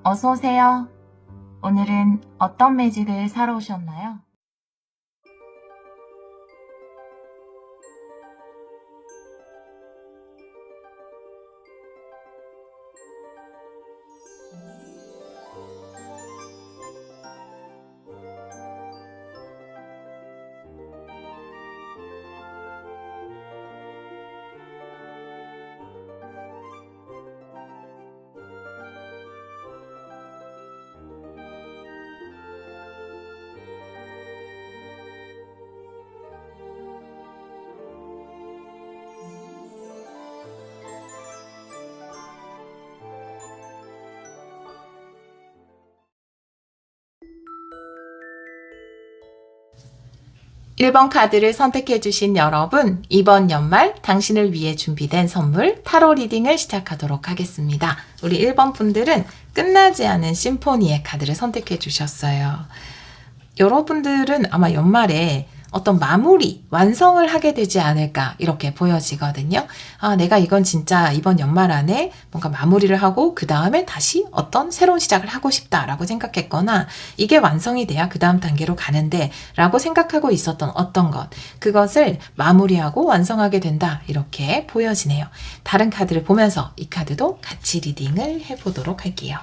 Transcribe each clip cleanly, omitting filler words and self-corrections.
어서 오세요. 오늘은 어떤 매직을 사러 오셨나요? 일 번 카드를 선택해주신 여러분, 이번 연말 당신을 위해 준비된 선물 타로 리딩을 시작하도록 하겠습니다. 우리 1번 분들은 끝나지 않은 심포니의 카드를 선택해주셨어요. 여러분들은 아마 연말에 어떤 마무리, 완성을 하게 되지 않을까 이렇게 보여지거든요. 아, 내가 이건 진짜 이번 연말 안에 뭔가 마무리를 하고 그 다음에 다시 어떤 새로운 시작을 하고 싶다라고 생각했거나 이게 완성이 돼야 그 다음 단계로 가는데 라고 생각하고 있었던 어떤 것, 그것을 마무리하고 완성하게 된다 이렇게 보여지네요. 다른 카드를 보면서 이 카드도 같이 리딩을 해보도록 할게요.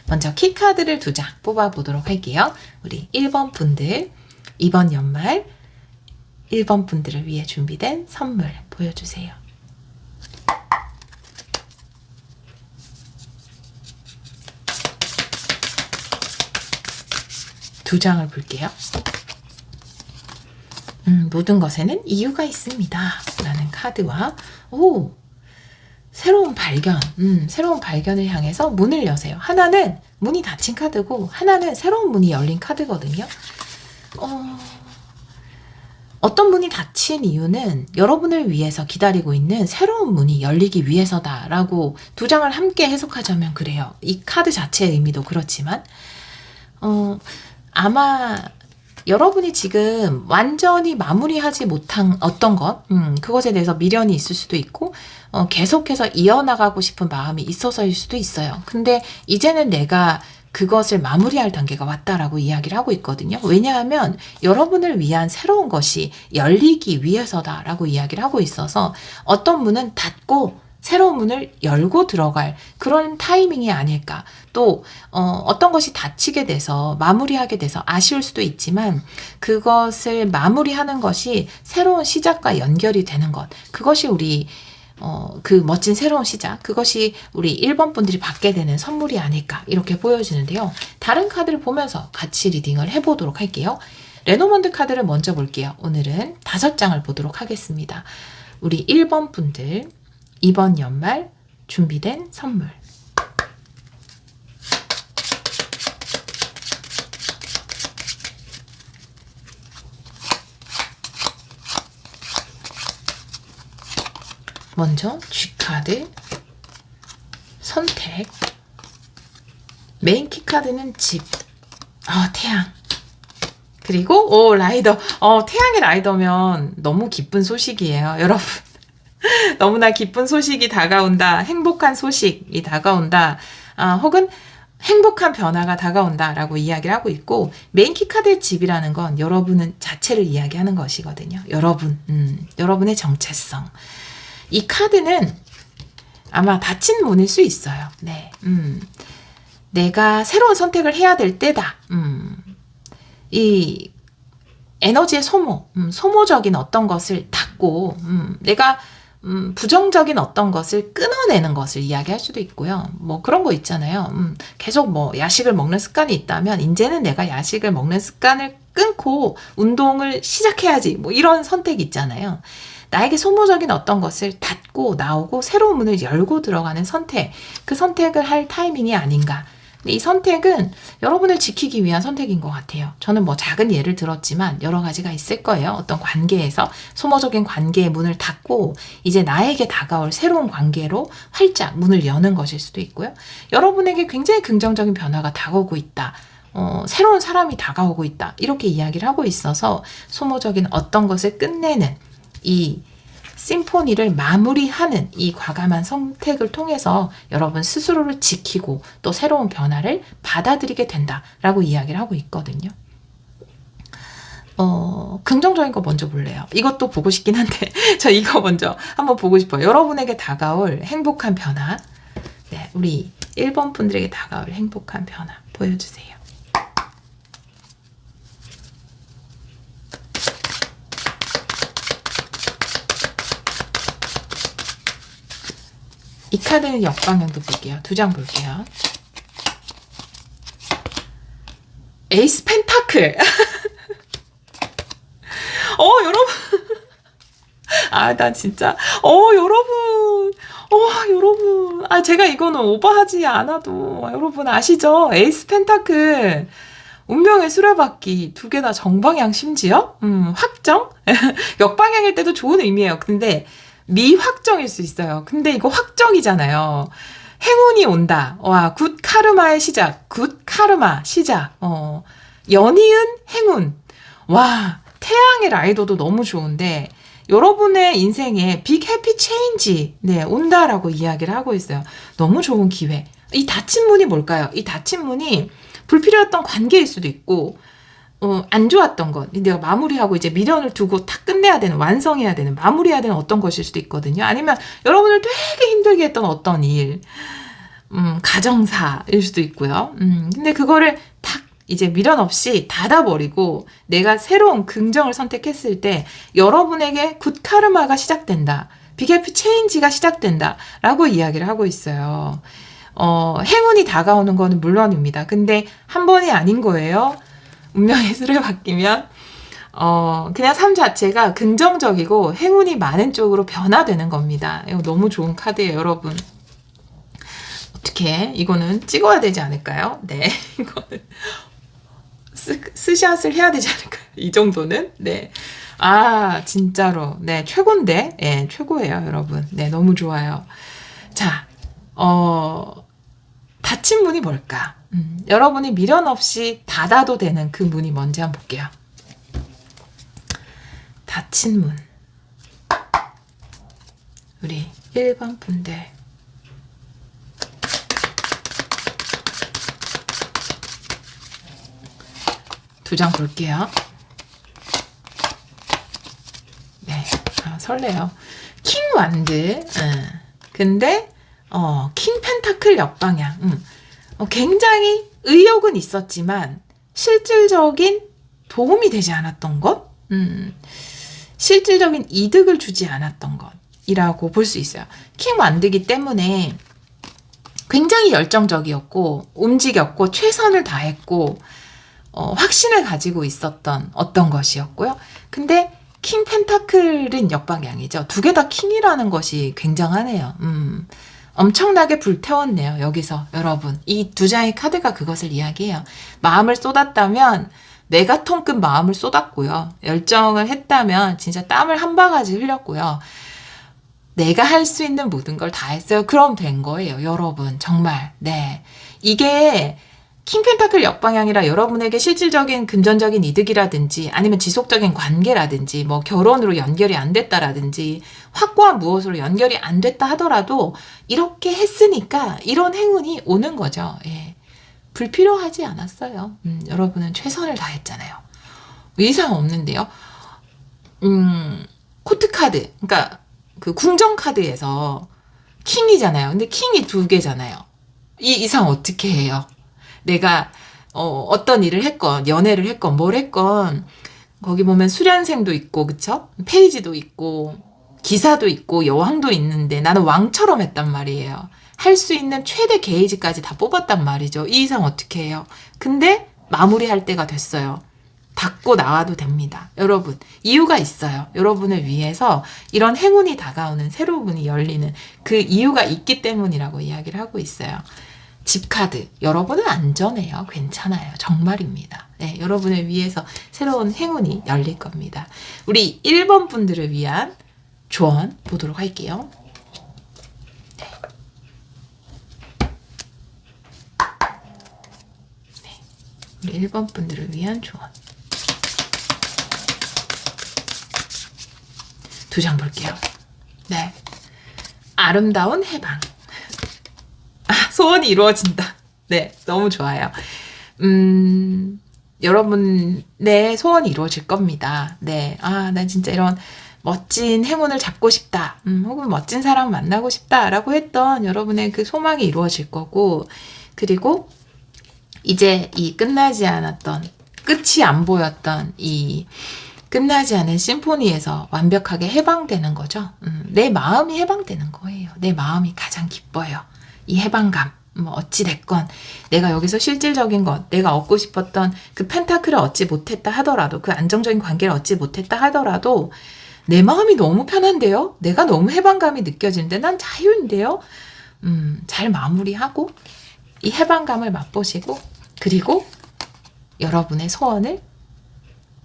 먼저 키카드를 2장 뽑아보도록 할게요. 우리 1번 분들, 이번 연말 1번 분들을 위해 준비된 선물 보여주세요. 두 장을 볼게요. 모든 것에는 이유가 있습니다. 라는 카드와 새로운 발견, 새로운 발견을 향해서 문을 여세요. 하나는 문이 닫힌 카드고 하나는 새로운 문이 열린 카드거든요. 어떤 문이 닫힌 이유는 여러분을 위해서 기다리고 있는 새로운 문이 열리기 위해서다라고 두 장을 함께 해석하자면 그래요. 이 카드 자체의 의미도 그렇지만 아마 여러분이 지금 완전히 마무리하지 못한 어떤 것, 그것에 대해서 미련이 있을 수도 있고 계속해서 이어나가고 싶은 마음이 있어서일 수도 있어요. 근데 이제는 내가 그것을 마무리할 단계가 왔다라고 이야기를 하고 있거든요. 왜냐하면 여러분을 위한 새로운 것이 열리기 위해서다라고 이야기를 하고 있어서 어떤 문은 닫고 새로운 문을 열고 들어갈 그런 타이밍이 아닐까. 또 어떤 것이 닫히게 돼서 마무리하게 돼서 아쉬울 수도 있지만 그것을 마무리하는 것이 새로운 시작과 연결이 되는 것. 그것이 우리 그 멋진 새로운 시작, 그것이 우리 1번 분들이 받게 되는 선물이 아닐까 이렇게 보여지는데요. 다른 카드를 보면서 같이 리딩을 해보도록 할게요. 레노먼드 카드를 먼저 볼게요. 오늘은 5장을 보도록 하겠습니다. 우리 1번 분들, 이번 연말 준비된 선물. 먼저 G카드, 선택, 메인 키카드는 집, 태양, 그리고 라이더. 태양의 라이더면 너무 기쁜 소식이에요. 여러분 너무나 기쁜 소식이 다가온다, 행복한 소식이 다가온다, 혹은 행복한 변화가 다가온다 라고 이야기를 하고 있고, 메인 키카드의 집이라는 건 여러분 자체를 이야기하는 것이거든요. 여러분의 정체성. 이 카드는 아마 닫힌 문일 수 있어요. 네. 내가 새로운 선택을 해야 될 때다. 이 에너지의 소모적인 어떤 것을 닫고, 내가 부정적인 어떤 것을 끊어내는 것을 이야기할 수도 있고요. 뭐 그런 거 있잖아요. 계속 뭐 야식을 먹는 습관이 있다면 이제는 내가 야식을 먹는 습관을 끊고 운동을 시작해야지. 뭐 이런 선택이 있잖아요. 나에게 소모적인 어떤 것을 닫고 나오고 새로운 문을 열고 들어가는 선택, 그 선택을 할 타이밍이 아닌가. 근데 이 선택은 여러분을 지키기 위한 선택인 것 같아요. 저는 뭐 작은 예를 들었지만 여러 가지가 있을 거예요. 어떤 관계에서 소모적인 관계의 문을 닫고 이제 나에게 다가올 새로운 관계로 활짝 문을 여는 것일 수도 있고요. 여러분에게 굉장히 긍정적인 변화가 다가오고 있다. 새로운 사람이 다가오고 있다. 이렇게 이야기를 하고 있어서 소모적인 어떤 것을 끝내는 이 심포니를 마무리하는 이 과감한 선택을 통해서 여러분 스스로를 지키고 또 새로운 변화를 받아들이게 된다라고 이야기를 하고 있거든요. 긍정적인 거 먼저 볼래요. 이것도 보고 싶긴 한데 저 이거 먼저 한번 보고 싶어요. 여러분에게 다가올 행복한 변화. 네, 우리 1번 분들에게 다가올 행복한 변화 보여주세요. 이 카드는 역방향도 볼게요. 2장 볼게요. 에이스 펜타클. 여러분. 나 진짜. 여러분. 제가 이거는 오버하지 않아도 여러분 아시죠? 에이스 펜타클. 운명의 수레바퀴 2개 다 정방향 심지어? 확정? 역방향일 때도 좋은 의미예요. 근데 미확정일 수 있어요. 근데 이거 확정이잖아요. 행운이 온다. 와, 굿 카르마의 시작. 굿 카르마 시작. 연이은 행운. 와, 태양의 라이더도 너무 좋은데 여러분의 인생에 빅 해피 체인지 온다라고 이야기를 하고 있어요. 너무 좋은 기회. 이 닫힌 문이 뭘까요? 이 닫힌 문이 불필요했던 관계일 수도 있고 안 좋았던 것, 내가 마무리하고 이제 미련을 두고 탁 끝내야 되는, 완성해야 되는, 마무리해야 되는 어떤 것일 수도 있거든요. 아니면 여러분을 되게 힘들게 했던 어떤 일, 가정사일 수도 있고요. 근데 그거를 탁 이제 미련 없이 닫아버리고 내가 새로운 긍정을 선택했을 때 여러분에게 굿 카르마가 시작된다. 빅해피 체인지가 시작된다. 라고 이야기를 하고 있어요. 행운이 다가오는 거는 물론입니다. 근데 한 번이 아닌 거예요. 운명의 수레 바뀌면 그냥 삶 자체가 긍정적이고 행운이 많은 쪽으로 변화되는 겁니다. 이거 너무 좋은 카드예요, 여러분. 어떻게 이거는 찍어야 되지 않을까요? 네, 이거는 스샷을 해야 되지 않을까요? 이 정도는? 네. 진짜로. 네, 최고인데? 네, 최고예요, 여러분. 네, 너무 좋아요. 자, 닫힌 문이 뭘까? 여러분이 미련 없이 닫아도 되는 그 문이 뭔지 한번 볼게요. 닫힌 문. 우리 1번 분들. 두 장 볼게요. 네, 설레요. 킹 완드. 근데 킹 펜타클 역방향. 굉장히 의욕은 있었지만 실질적인 도움이 되지 않았던 것, 실질적인 이득을 주지 않았던 것이라고 볼 수 있어요. 킹 완드기 때문에 굉장히 열정적이었고 움직였고 최선을 다했고 확신을 가지고 있었던 어떤 것이었고요. 근데 킹 펜타클은 역방향이죠. 2개 다 킹이라는 것이 굉장하네요. 엄청나게 불태웠네요. 여기서 여러분. 이 2장의 카드가 그것을 이야기해요. 마음을 쏟았다면 메가톤급 마음을 쏟았고요. 열정을 했다면 진짜 땀을 한 바가지 흘렸고요. 내가 할 수 있는 모든 걸 다 했어요. 그럼 된 거예요. 여러분. 정말. 네. 이게 킹 펜타클 역방향이라 여러분에게 실질적인 금전적인 이득이라든지 아니면 지속적인 관계라든지 뭐 결혼으로 연결이 안 됐다라든지 확고한 무엇으로 연결이 안 됐다 하더라도 이렇게 했으니까 이런 행운이 오는 거죠. 예. 불필요하지 않았어요. 여러분은 최선을 다했잖아요. 이상 없는데요. 코트 카드, 그러니까 그 궁정 카드에서 킹이잖아요. 근데 킹이 2개잖아요. 이 이상 어떻게 해요? 내가 어떤 일을 했건 연애를 했건 뭘 했건 거기 보면 수련생도 있고 그쵸? 페이지도 있고 기사도 있고 여왕도 있는데 나는 왕처럼 했단 말이에요. 할 수 있는 최대 게이지까지 다 뽑았단 말이죠. 이 이상 어떻게 해요? 근데 마무리할 때가 됐어요. 닫고 나와도 됩니다. 여러분, 이유가 있어요. 여러분을 위해서 이런 행운이 다가오는 새로운 문이 열리는 그 이유가 있기 때문이라고 이야기를 하고 있어요. 집카드, 여러분은 안전해요. 괜찮아요. 정말입니다. 네, 여러분을 위해서 새로운 행운이 열릴 겁니다. 우리 1번 분들을 위한 조언 보도록 할게요. 네. 네, 우리 1번 분들을 위한 조언. 2장 볼게요. 네. 아름다운 해방. 소원이 이루어진다. 네, 너무 좋아요. 여러분의 소원이 이루어질 겁니다. 네, 난 진짜 이런 멋진 행운을 잡고 싶다. 혹은 멋진 사람 만나고 싶다라고 했던 여러분의 그 소망이 이루어질 거고, 그리고 이제 이 끝나지 않았던, 끝이 안 보였던 이 끝나지 않은 심포니에서 완벽하게 해방되는 거죠. 내 마음이 해방되는 거예요. 내 마음이 가장 기뻐요. 이 해방감. 뭐 어찌 됐건 내가 여기서 실질적인 것, 내가 얻고 싶었던 그 펜타클을 얻지 못했다 하더라도, 그 안정적인 관계를 얻지 못했다 하더라도 내 마음이 너무 편한데요? 내가 너무 해방감이 느껴지는데 난 자유인데요? 잘 마무리하고 이 해방감을 맛보시고, 그리고 여러분의 소원을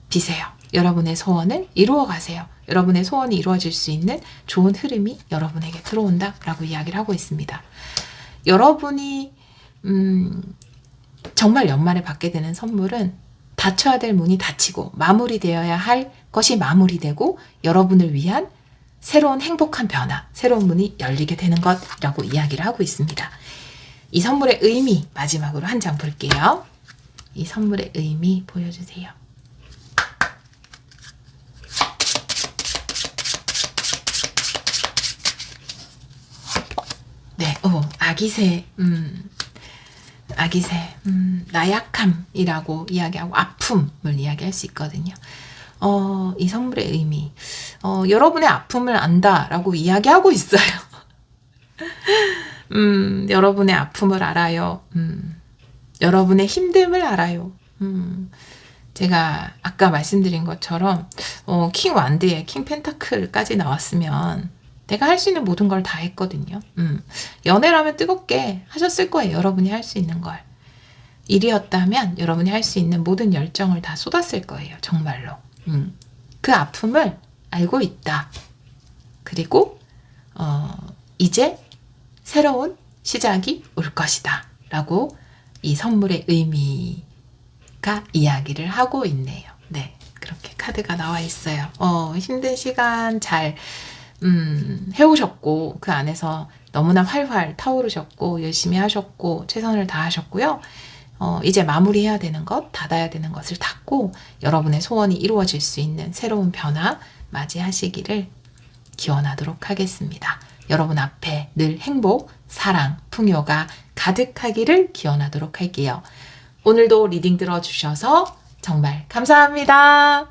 비세요. 여러분의 소원을 이루어 가세요. 여러분의 소원이 이루어질 수 있는 좋은 흐름이 여러분에게 들어온다 라고 이야기를 하고 있습니다. 여러분이 정말 연말에 받게 되는 선물은 닫혀야 될 문이 닫히고 마무리되어야 할 것이 마무리되고 여러분을 위한 새로운 행복한 변화, 새로운 문이 열리게 되는 것이라고 이야기를 하고 있습니다. 이 선물의 의미 마지막으로 한 장 볼게요. 이 선물의 의미 보여주세요. 네, 아기새, 아기새, 나약함이라고 이야기하고 아픔을 이야기할 수 있거든요. 이 선물의 의미, 여러분의 아픔을 안다라고 이야기하고 있어요. 여러분의 아픔을 알아요. 여러분의 힘듦을 알아요. 제가 아까 말씀드린 것처럼 킹 완드에 킹 펜타클까지 나왔으면 내가 할 수 있는 모든 걸 다 했거든요. 연애라면 뜨겁게 하셨을 거예요. 여러분이 할 수 있는 걸. 일이었다면 여러분이 할 수 있는 모든 열정을 다 쏟았을 거예요. 정말로. 그 아픔을 알고 있다. 그리고 이제 새로운 시작이 올 것이다. 라고 이 선물의 의미가 이야기를 하고 있네요. 네, 그렇게 카드가 나와 있어요. 힘든 시간 잘 해오셨고, 그 안에서 너무나 활활 타오르셨고, 열심히 하셨고, 최선을 다하셨고요. 이제 마무리해야 되는 것, 닫아야 되는 것을 닫고 여러분의 소원이 이루어질 수 있는 새로운 변화 맞이하시기를 기원하도록 하겠습니다. 여러분 앞에 늘 행복, 사랑, 풍요가 가득하기를 기원하도록 할게요. 오늘도 리딩 들어주셔서 정말 감사합니다.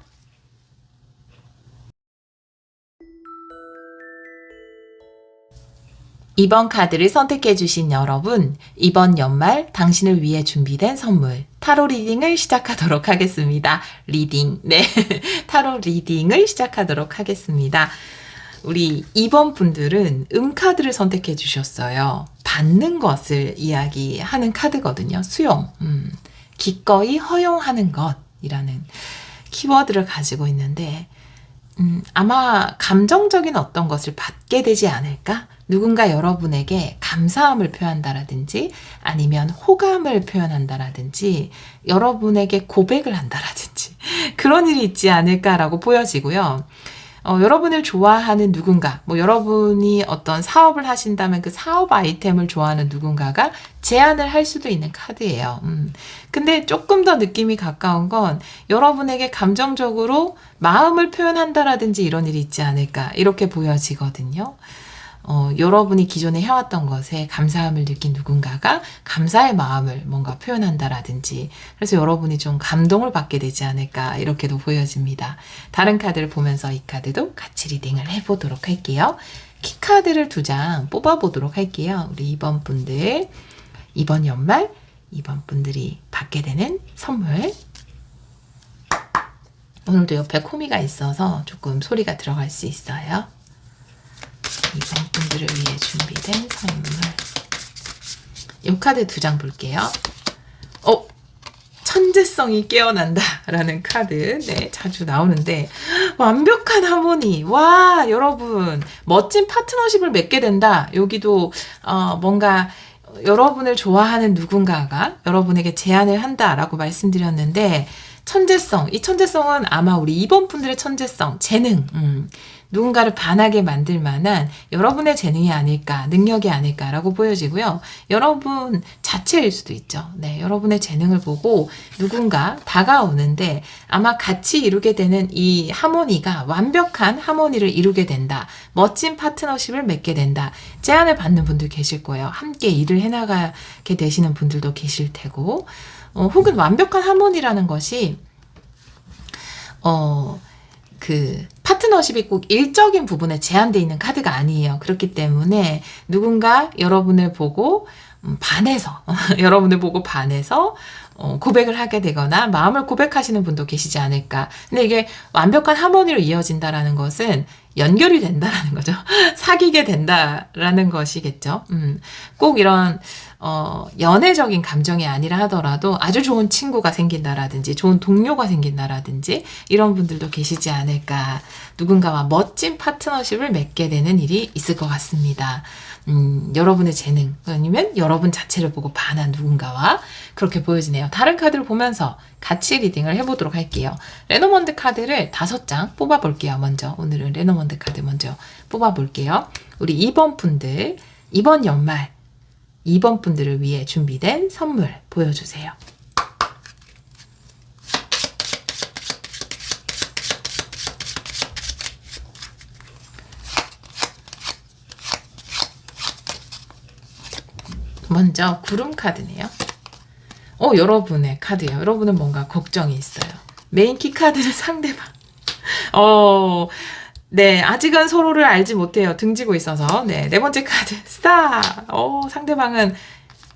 이번 카드를 선택해주신 여러분, 이번 연말 당신을 위해 준비된 선물, 타로 리딩을 시작하도록 하겠습니다. 네. 타로 리딩을 시작하도록 하겠습니다. 우리 2번 분들은 카드를 선택해 주셨어요. 받는 것을 이야기하는 카드거든요. 수용, 기꺼이 허용하는 것이라는 키워드를 가지고 있는데, 아마 감정적인 어떤 것을 받게 되지 않을까? 누군가 여러분에게 감사함을 표현한다라든지 아니면 호감을 표현한다라든지 여러분에게 고백을 한다라든지 그런 일이 있지 않을까라고 보여지고요. 여러분을 좋아하는 누군가, 여러분이 어떤 사업을 하신다면 그 사업 아이템을 좋아하는 누군가가 제안을 할 수도 있는 카드예요. 근데 조금 더 느낌이 가까운 건 여러분에게 감정적으로 마음을 표현한다라든지 이런 일이 있지 않을까 이렇게 보여지거든요. 여러분이 기존에 해왔던 것에 감사함을 느낀 누군가가 감사의 마음을 뭔가 표현한다라든지 그래서 여러분이 좀 감동을 받게 되지 않을까 이렇게도 보여집니다. 다른 카드를 보면서 이 카드도 같이 리딩을 해보도록 할게요. 키카드를 2장 뽑아보도록 할게요. 우리 2번 분들, 이번 연말 2번 분들이 받게 되는 선물. 오늘도 옆에 코미가 있어서 조금 소리가 들어갈 수 있어요. 이번 분들을 위해 준비된 선물. 이 카드 2장 볼게요. 천재성이 깨어난다 라는 카드. 네, 자주 나오는데 완벽한 하모니. 와, 여러분 멋진 파트너십을 맺게 된다. 여기도 뭔가 여러분을 좋아하는 누군가가 여러분에게 제안을 한다라고 말씀드렸는데 천재성. 이 천재성은 아마 우리 2번 분들의 천재성, 재능. 누군가를 반하게 만들 만한 여러분의 재능이 아닐까, 능력이 아닐까라고 보여지고요. 여러분 자체일 수도 있죠. 네, 여러분의 재능을 보고 누군가 다가오는데 아마 같이 이루게 되는 이 하모니가 완벽한 하모니를 이루게 된다. 멋진 파트너십을 맺게 된다. 제안을 받는 분들 계실 거예요. 함께 일을 해나가게 되시는 분들도 계실 테고, 혹은 완벽한 하모니라는 것이 그 파트너십이 꼭 일적인 부분에 제한되어 있는 카드가 아니에요. 그렇기 때문에 누군가 여러분을 보고 반해서 여러분을 보고 반해서 고백을 하게 되거나 마음을 고백하시는 분도 계시지 않을까. 근데 이게 완벽한 하모니로 이어진다라는 것은 연결이 된다라는 거죠. 사귀게 된다라는 것이겠죠. 꼭 이런 연애적인 감정이 아니라 하더라도 아주 좋은 친구가 생긴다라든지 좋은 동료가 생긴다라든지 이런 분들도 계시지 않을까. 누군가와 멋진 파트너십을 맺게 되는 일이 있을 것 같습니다. 여러분의 재능 아니면 여러분 자체를 보고 반한 누군가와 그렇게 보여지네요. 다른 카드를 보면서 같이 리딩을 해보도록 할게요. 레노먼드 카드를 5장 뽑아볼게요. 먼저 오늘은 레노먼드 카드 먼저 뽑아볼게요. 우리 2번 분들, 이번 연말 2번 분들을 위해 준비된 선물 보여주세요. 먼저 구름 카드네요. 여러분의 카드예요. 여러분은 뭔가 걱정이 있어요. 메인 키 카드는 상대방. 네, 아직은 서로를 알지 못해요. 등지고 있어서. 네, 네 번째 카드 스타. 상대방은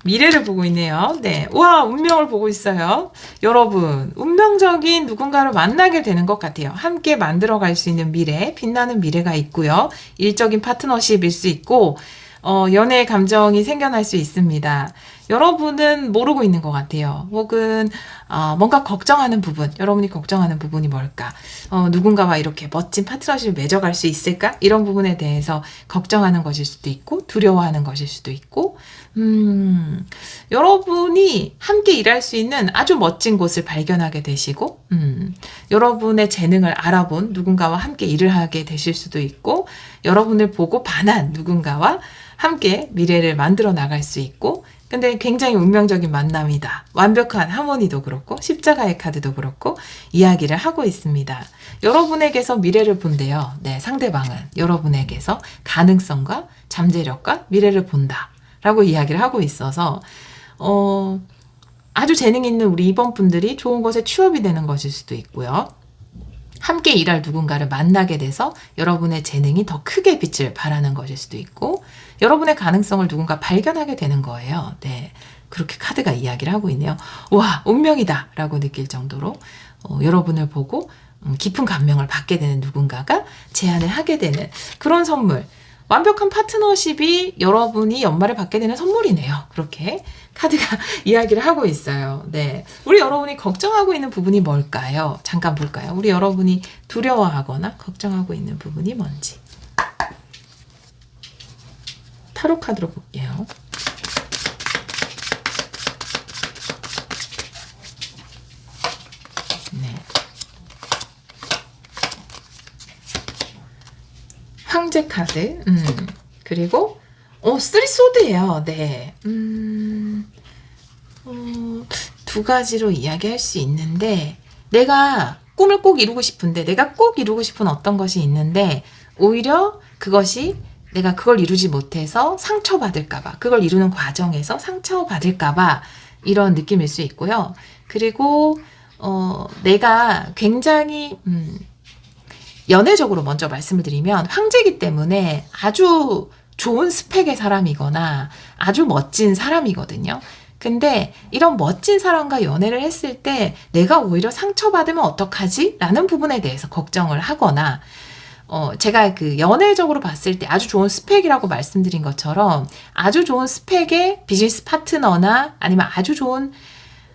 미래를 보고 있네요. 네, 우와, 운명을 보고 있어요. 여러분, 운명적인 누군가를 만나게 되는 것 같아요. 함께 만들어갈 수 있는 미래, 빛나는 미래가 있고요. 일적인 파트너십일 수 있고, 연애의 감정이 생겨날 수 있습니다. 여러분은 모르고 있는 것 같아요. 혹은 뭔가 걱정하는 부분, 여러분이 걱정하는 부분이 뭘까? 누군가와 이렇게 멋진 파트너십을 맺어갈 수 있을까? 이런 부분에 대해서 걱정하는 것일 수도 있고 두려워하는 것일 수도 있고 여러분이 함께 일할 수 있는 아주 멋진 곳을 발견하게 되시고 여러분의 재능을 알아본 누군가와 함께 일을 하게 되실 수도 있고 여러분을 보고 반한 누군가와 함께 미래를 만들어 나갈 수 있고 근데 굉장히 운명적인 만남이다. 완벽한 하모니도 그렇고 십자가의 카드도 그렇고 이야기를 하고 있습니다. 여러분에게서 미래를 본대요. 네, 상대방은 여러분에게서 가능성과 잠재력과 미래를 본다 라고 이야기를 하고 있어서 아주 재능 있는 우리 2번 분들이 좋은 것에 취업이 되는 것일 수도 있고요. 함께 일할 누군가를 만나게 돼서 여러분의 재능이 더 크게 빛을 발하는 것일 수도 있고 여러분의 가능성을 누군가 발견하게 되는 거예요. 네, 그렇게 카드가 이야기를 하고 있네요. 와, 운명이다 라고 느낄 정도로 여러분을 보고 깊은 감명을 받게 되는 누군가가 제안을 하게 되는 그런 선물. 완벽한 파트너십이 여러분이 연말에 받게 되는 선물이네요. 그렇게 카드가 이야기를 하고 있어요. 네, 우리 여러분이 걱정하고 있는 부분이 뭘까요? 잠깐 볼까요? 우리 여러분이 두려워하거나 걱정하고 있는 부분이 뭔지. 타로 카드로 볼게요. 네. 황제 카드. 그리고 쓰리 소드예요. 네. 두 가지로 이야기할 수 있는데 내가 꿈을 꼭 이루고 싶은데 내가 꼭 이루고 싶은 어떤 것이 있는데 오히려 그것이 내가 그걸 이루지 못해서 상처받을까봐 그걸 이루는 과정에서 상처받을까봐 이런 느낌일 수 있고요. 그리고 내가 굉장히 연애적으로 먼저 말씀을 드리면 황제이기 때문에 아주 좋은 스펙의 사람이거나 아주 멋진 사람이거든요. 근데 이런 멋진 사람과 연애를 했을 때 내가 오히려 상처받으면 어떡하지? 라는 부분에 대해서 걱정을 하거나 제가 그 연애적으로 봤을 때 아주 좋은 스펙이라고 말씀드린 것처럼 아주 좋은 스펙의 비즈니스 파트너나 아니면 아주 좋은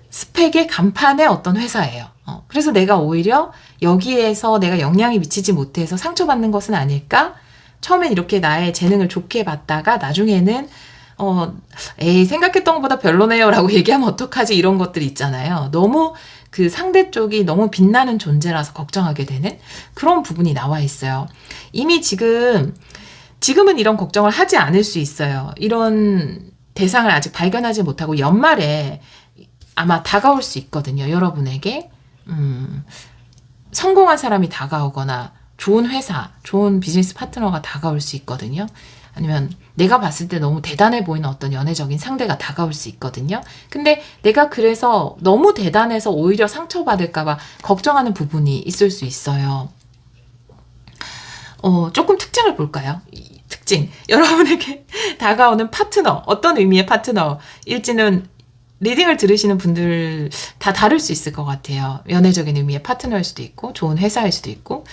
스펙의 간판의 어떤 회사예요. 그래서 내가 오히려 여기에서 내가 영향이 미치지 못해서 상처받는 것은 아닐까? 처음엔 이렇게 나의 재능을 좋게 봤다가 나중에는 에이 생각했던 것보다 별로네요 라고 얘기하면 어떡하지? 이런 것들이 있잖아요. 너무 그 상대 쪽이 너무 빛나는 존재라서 걱정하게 되는 그런 부분이 나와 있어요. 이미 지금은 이런 걱정을 하지 않을 수 있어요. 이런 대상을 아직 발견하지 못하고 연말에 아마 다가올 수 있거든요. 여러분에게 성공한 사람이 다가오거나 좋은 회사, 좋은 비즈니스 파트너가 다가올 수 있거든요. 아니면 내가 봤을 때 너무 대단해 보이는 어떤 연애적인 상대가 다가올 수 있거든요. 근데 내가 그래서 너무 대단해서 오히려 상처받을까봐 걱정하는 부분이 있을 수 있어요. 조금 특징을 볼까요? 특징. 여러분에게 다가오는 파트너, 어떤 의미의 파트너일지는 리딩을 들으시는 분들 다 다를 수 있을 것 같아요. 연애적인 의미의 파트너일 수도 있고, 좋은 회사일 수도 있고,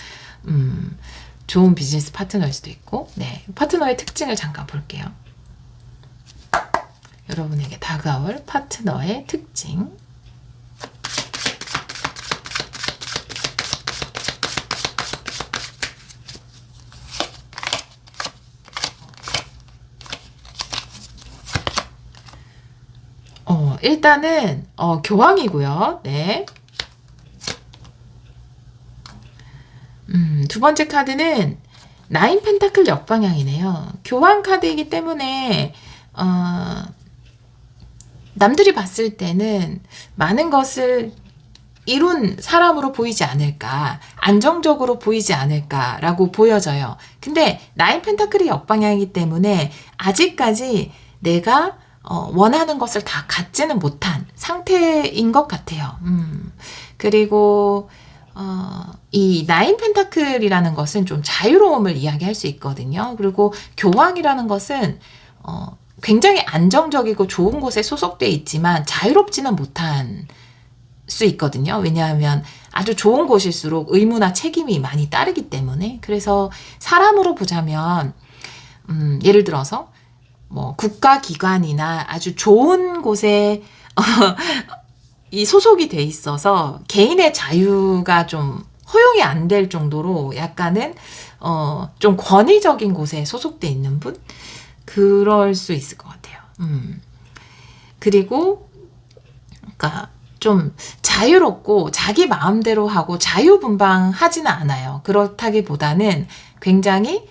좋은 비즈니스 파트너일 수도 있고, 네. 파트너의 특징을 잠깐 볼게요. 여러분에게 다가올 파트너의 특징. 일단은, 교황이고요. 네. 두 번째 카드는 나인 펜타클 역방향이네요. 교황 카드이기 때문에 남들이 봤을 때는 많은 것을 이룬 사람으로 보이지 않을까, 안정적으로 보이지 않을까라고 보여져요. 근데 나인 펜타클이 역방향이기 때문에 아직까지 내가 원하는 것을 다 갖지는 못한 상태인 것 같아요. 그리고 이 나인 펜타클이라는 것은 좀 자유로움을 이야기할 수 있거든요. 그리고 교황이라는 것은 굉장히 안정적이고 좋은 곳에 소속돼 있지만 자유롭지는 못한 수 있거든요. 왜냐하면 아주 좋은 곳일수록 의무나 책임이 많이 따르기 때문에. 그래서 사람으로 보자면 예를 들어서 뭐 국가기관이나 아주 좋은 곳에 이 소속이 돼 있어서 개인의 자유가 좀 허용이 안 될 정도로 약간은 좀 권위적인 곳에 소속돼 있는 분? 그럴 수 있을 것 같아요. 그리고 그러니까 좀 자유롭고 자기 마음대로 하고 자유분방하지는 않아요. 그렇다기보다는 굉장히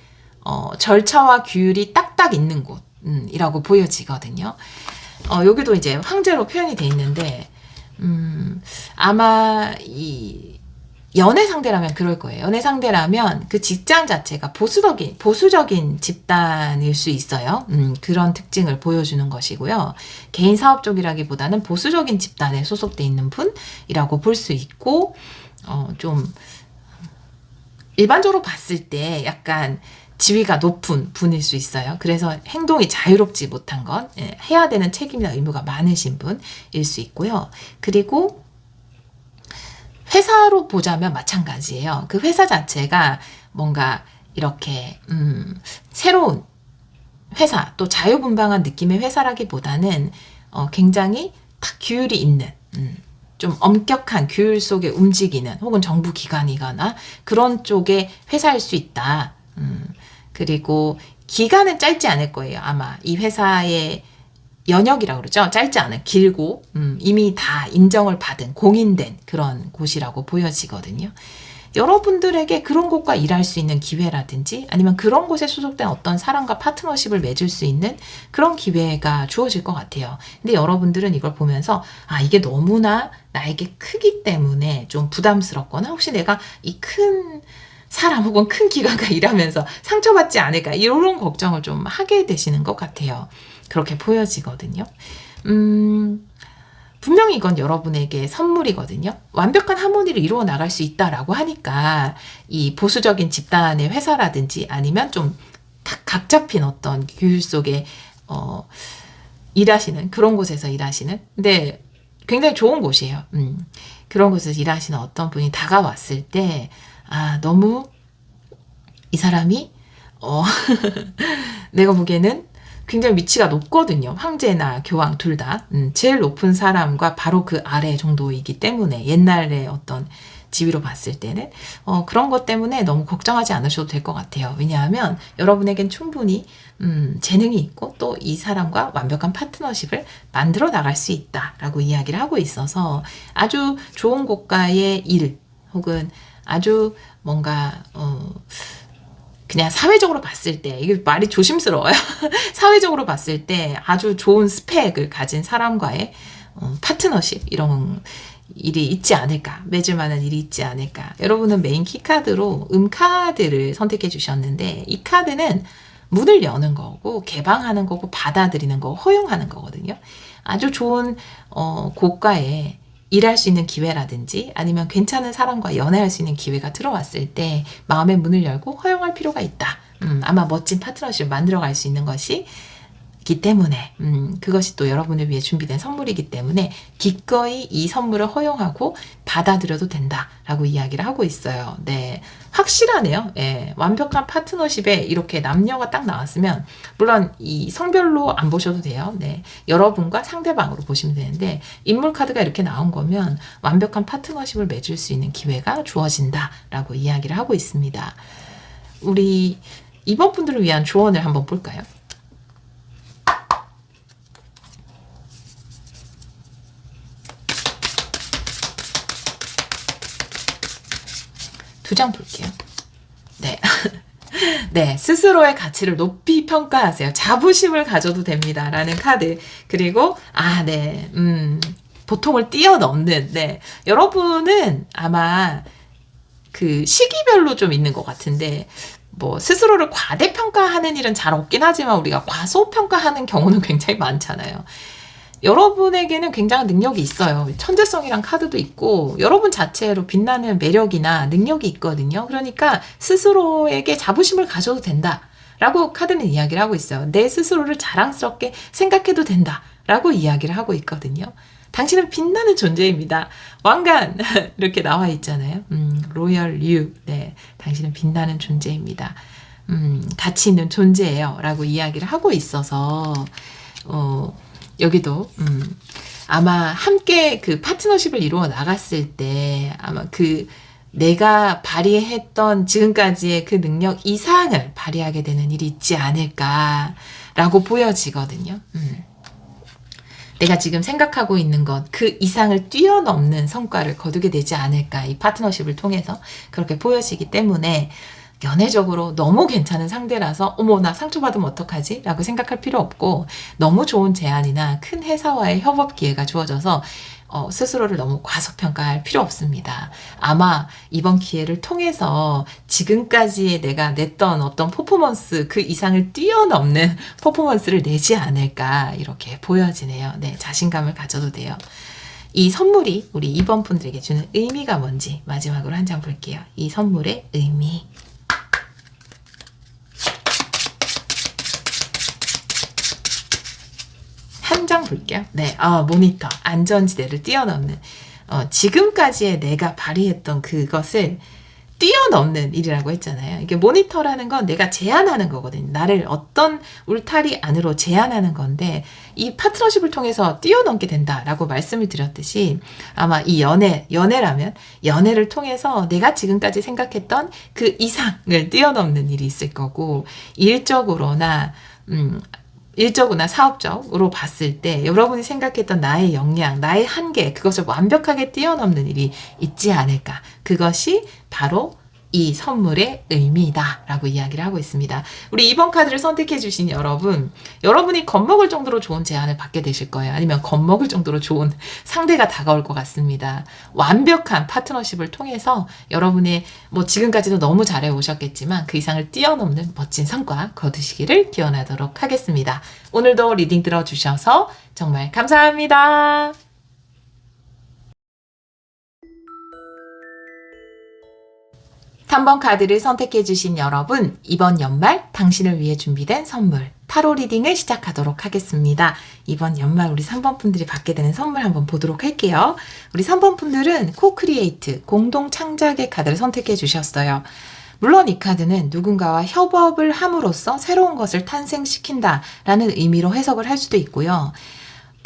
절차와 규율이 딱딱 있는 곳이라고 보여지거든요. 여기도 이제 황제로 표현이 돼 있는데 아마 이 연애 상대라면 그럴 거예요. 연애 상대라면 그 직장 자체가 보수적인 집단일 수 있어요. 그런 특징을 보여주는 것이고요. 개인 사업 쪽이라기보다는 보수적인 집단에 소속돼 있는 분이라고 볼 수 있고, 좀 일반적으로 봤을 때 약간 지위가 높은 분일 수 있어요. 그래서 행동이 자유롭지 못한 건 해야 되는 책임이나 의무가 많으신 분일 수 있고요. 그리고 회사로 보자면 마찬가지예요. 그 회사 자체가 뭔가 이렇게 새로운 회사, 또 자유분방한 느낌의 회사라기보다는 굉장히 딱 규율이 있는 좀 엄격한 규율 속에 움직이는 혹은 정부 기관이거나 그런 쪽의 회사일 수 있다. 그리고 기간은 짧지 않을 거예요. 아마 이 회사의 연역이라고 그러죠. 짧지 않은, 길고 이미 다 인정을 받은, 공인된 그런 곳이라고 보여지거든요. 여러분들에게 그런 곳과 일할 수 있는 기회라든지 아니면 그런 곳에 소속된 어떤 사람과 파트너십을 맺을 수 있는 그런 기회가 주어질 것 같아요. 근데 여러분들은 이걸 보면서 이게 너무나 나에게 크기 때문에 좀 부담스럽거나 혹시 내가 이 큰 사람 혹은 큰 기관과 일하면서 상처받지 않을까 이런 걱정을 좀 하게 되시는 것 같아요. 그렇게 보여지거든요. 분명히 이건 여러분에게 선물이거든요. 완벽한 하모니를 이루어 나갈 수 있다라고 하니까 이 보수적인 집단의 회사라든지 아니면 좀 각 잡힌 어떤 규율 속에 일하시는 그런 곳에서 일하시는 근데 굉장히 좋은 곳이에요. 그런 곳에서 일하시는 어떤 분이 다가왔을 때 너무 이 사람이 내가 보기에는 굉장히 위치가 높거든요. 황제나 교황 둘 다. 제일 높은 사람과 바로 그 아래 정도이기 때문에 옛날에 어떤 지위로 봤을 때는 그런 것 때문에 너무 걱정하지 않으셔도 될 것 같아요. 왜냐하면 여러분에겐 충분히 재능이 있고 또 이 사람과 완벽한 파트너십을 만들어 나갈 수 있다라고 이야기를 하고 있어서 아주 좋은 고가의 일 혹은 아주 뭔가 그냥 사회적으로 봤을 때 이게 말이 조심스러워요. 사회적으로 봤을 때 아주 좋은 스펙을 가진 사람과의 파트너십 이런 일이 있지 않을까, 맺을 만한 일이 있지 않을까. 여러분은 메인 키카드로 카드를 선택해 주셨는데 이 카드는 문을 여는 거고 개방하는 거고 받아들이는 거, 허용하는 거거든요. 아주 좋은 고가의 일할 수 있는 기회라든지 아니면 괜찮은 사람과 연애할 수 있는 기회가 들어왔을 때 마음의 문을 열고 허용할 필요가 있다. 아마 멋진 파트너십을 만들어갈 수 있는 것이 기 때문에 그것이 또 여러분을 위해 준비된 선물이기 때문에 기꺼이 이 선물을 허용하고 받아들여도 된다라고 이야기를 하고 있어요. 네, 확실하네요. 예, 완벽한 파트너십에 이렇게 남녀가 딱 나왔으면 물론 이 성별로 안 보셔도 돼요. 네, 여러분과 상대방으로 보시면 되는데 인물 카드가 이렇게 나온 거면 완벽한 파트너십을 맺을 수 있는 기회가 주어진다라고 이야기를 하고 있습니다. 우리 이번 분들을 위한 조언을 한번 볼까요? 두 장 볼게요. 네. 네, 스스로의 가치를 높이 평가하세요. 자부심을 가져도 됩니다. 라는 카드. 그리고, 네, 보통을 뛰어넘는, 네. 여러분은 아마 그 시기별로 좀 있는 것 같은데, 뭐, 스스로를 과대평가하는 일은 잘 없긴 하지만 우리가 과소평가하는 경우는 굉장히 많잖아요. 여러분에게는 굉장한 능력이 있어요. 천재성이란 카드도 있고 여러분 자체로 빛나는 매력이나 능력이 있거든요. 그러니까 스스로에게 자부심을 가져도 된다 라고 카드는 이야기를 하고 있어요. 내 스스로를 자랑스럽게 생각해도 된다 라고 이야기를 하고 있거든요. 당신은 빛나는 존재입니다. 왕관 이렇게 나와 있잖아요. 로열 유. 네, 당신은 빛나는 존재입니다. 가치 있는 존재예요 라고 이야기를 하고 있어서 여기도 아마 함께 그 파트너십을 이루어 나갔을 때 아마 그 내가 발휘했던 지금까지의 그 능력 이상을 발휘하게 되는 일이 있지 않을까라고 보여지거든요. 내가 지금 생각하고 있는 것, 그 이상을 뛰어넘는 성과를 거두게 되지 않을까, 이 파트너십을 통해서 그렇게 보여지기 때문에 연애적으로 너무 괜찮은 상대라서 어머 나 상처받으면 어떡하지? 라고 생각할 필요 없고 너무 좋은 제안이나 큰 회사와의 협업 기회가 주어져서 스스로를 너무 과소평가할 필요 없습니다. 아마 이번 기회를 통해서 지금까지 내가 냈던 어떤 퍼포먼스 그 이상을 뛰어넘는 퍼포먼스를 내지 않을까 이렇게 보여지네요. 네, 자신감을 가져도 돼요. 이 선물이 우리 2번 분들에게 주는 의미가 뭔지 마지막으로 한 장 볼게요. 이 선물의 의미. 한 장 볼게요. 네, 모니터, 안전지대를 뛰어넘는 지금까지의 내가 발휘했던 그것을 뛰어넘는 일이라고 했잖아요. 이게 모니터라는 건 내가 제한하는 거거든요. 나를 어떤 울타리 안으로 제한하는 건데 이 파트너십을 통해서 뛰어넘게 된다라고 말씀을 드렸듯이 아마 이 연애라면 연애를 통해서 내가 지금까지 생각했던 그 이상을 뛰어넘는 일이 있을 거고 일적으로나 사업적으로 봤을 때 여러분이 생각했던 나의 역량, 나의 한계, 그것을 완벽하게 뛰어넘는 일이 있지 않을까. 그것이 바로 이 선물의 의미다 라고 이야기를 하고 있습니다. 우리 2번 카드를 선택해 주신 여러분이 겁먹을 정도로 좋은 제안을 받게 되실 거예요. 아니면 겁먹을 정도로 좋은 상대가 다가올 것 같습니다. 완벽한 파트너십을 통해서 여러분의 지금까지도 너무 잘해 오셨겠지만 그 이상을 뛰어넘는 멋진 성과 거두시기를 기원하도록 하겠습니다. 오늘도 리딩 들어주셔서 정말 감사합니다. 3번 카드를 선택해주신 여러분, 이번 연말 당신을 위해 준비된 선물, 타로 리딩을 시작하도록 하겠습니다. 이번 연말 우리 3번 분들이 받게 되는 선물 한번 보도록 할게요. 우리 3번 분들은 코크리에이트, 공동 창작의 카드를 선택해 주셨어요. 물론 이 카드는 누군가와 협업을 함으로써 새로운 것을 탄생시킨다 라는 의미로 해석을 할 수도 있고요.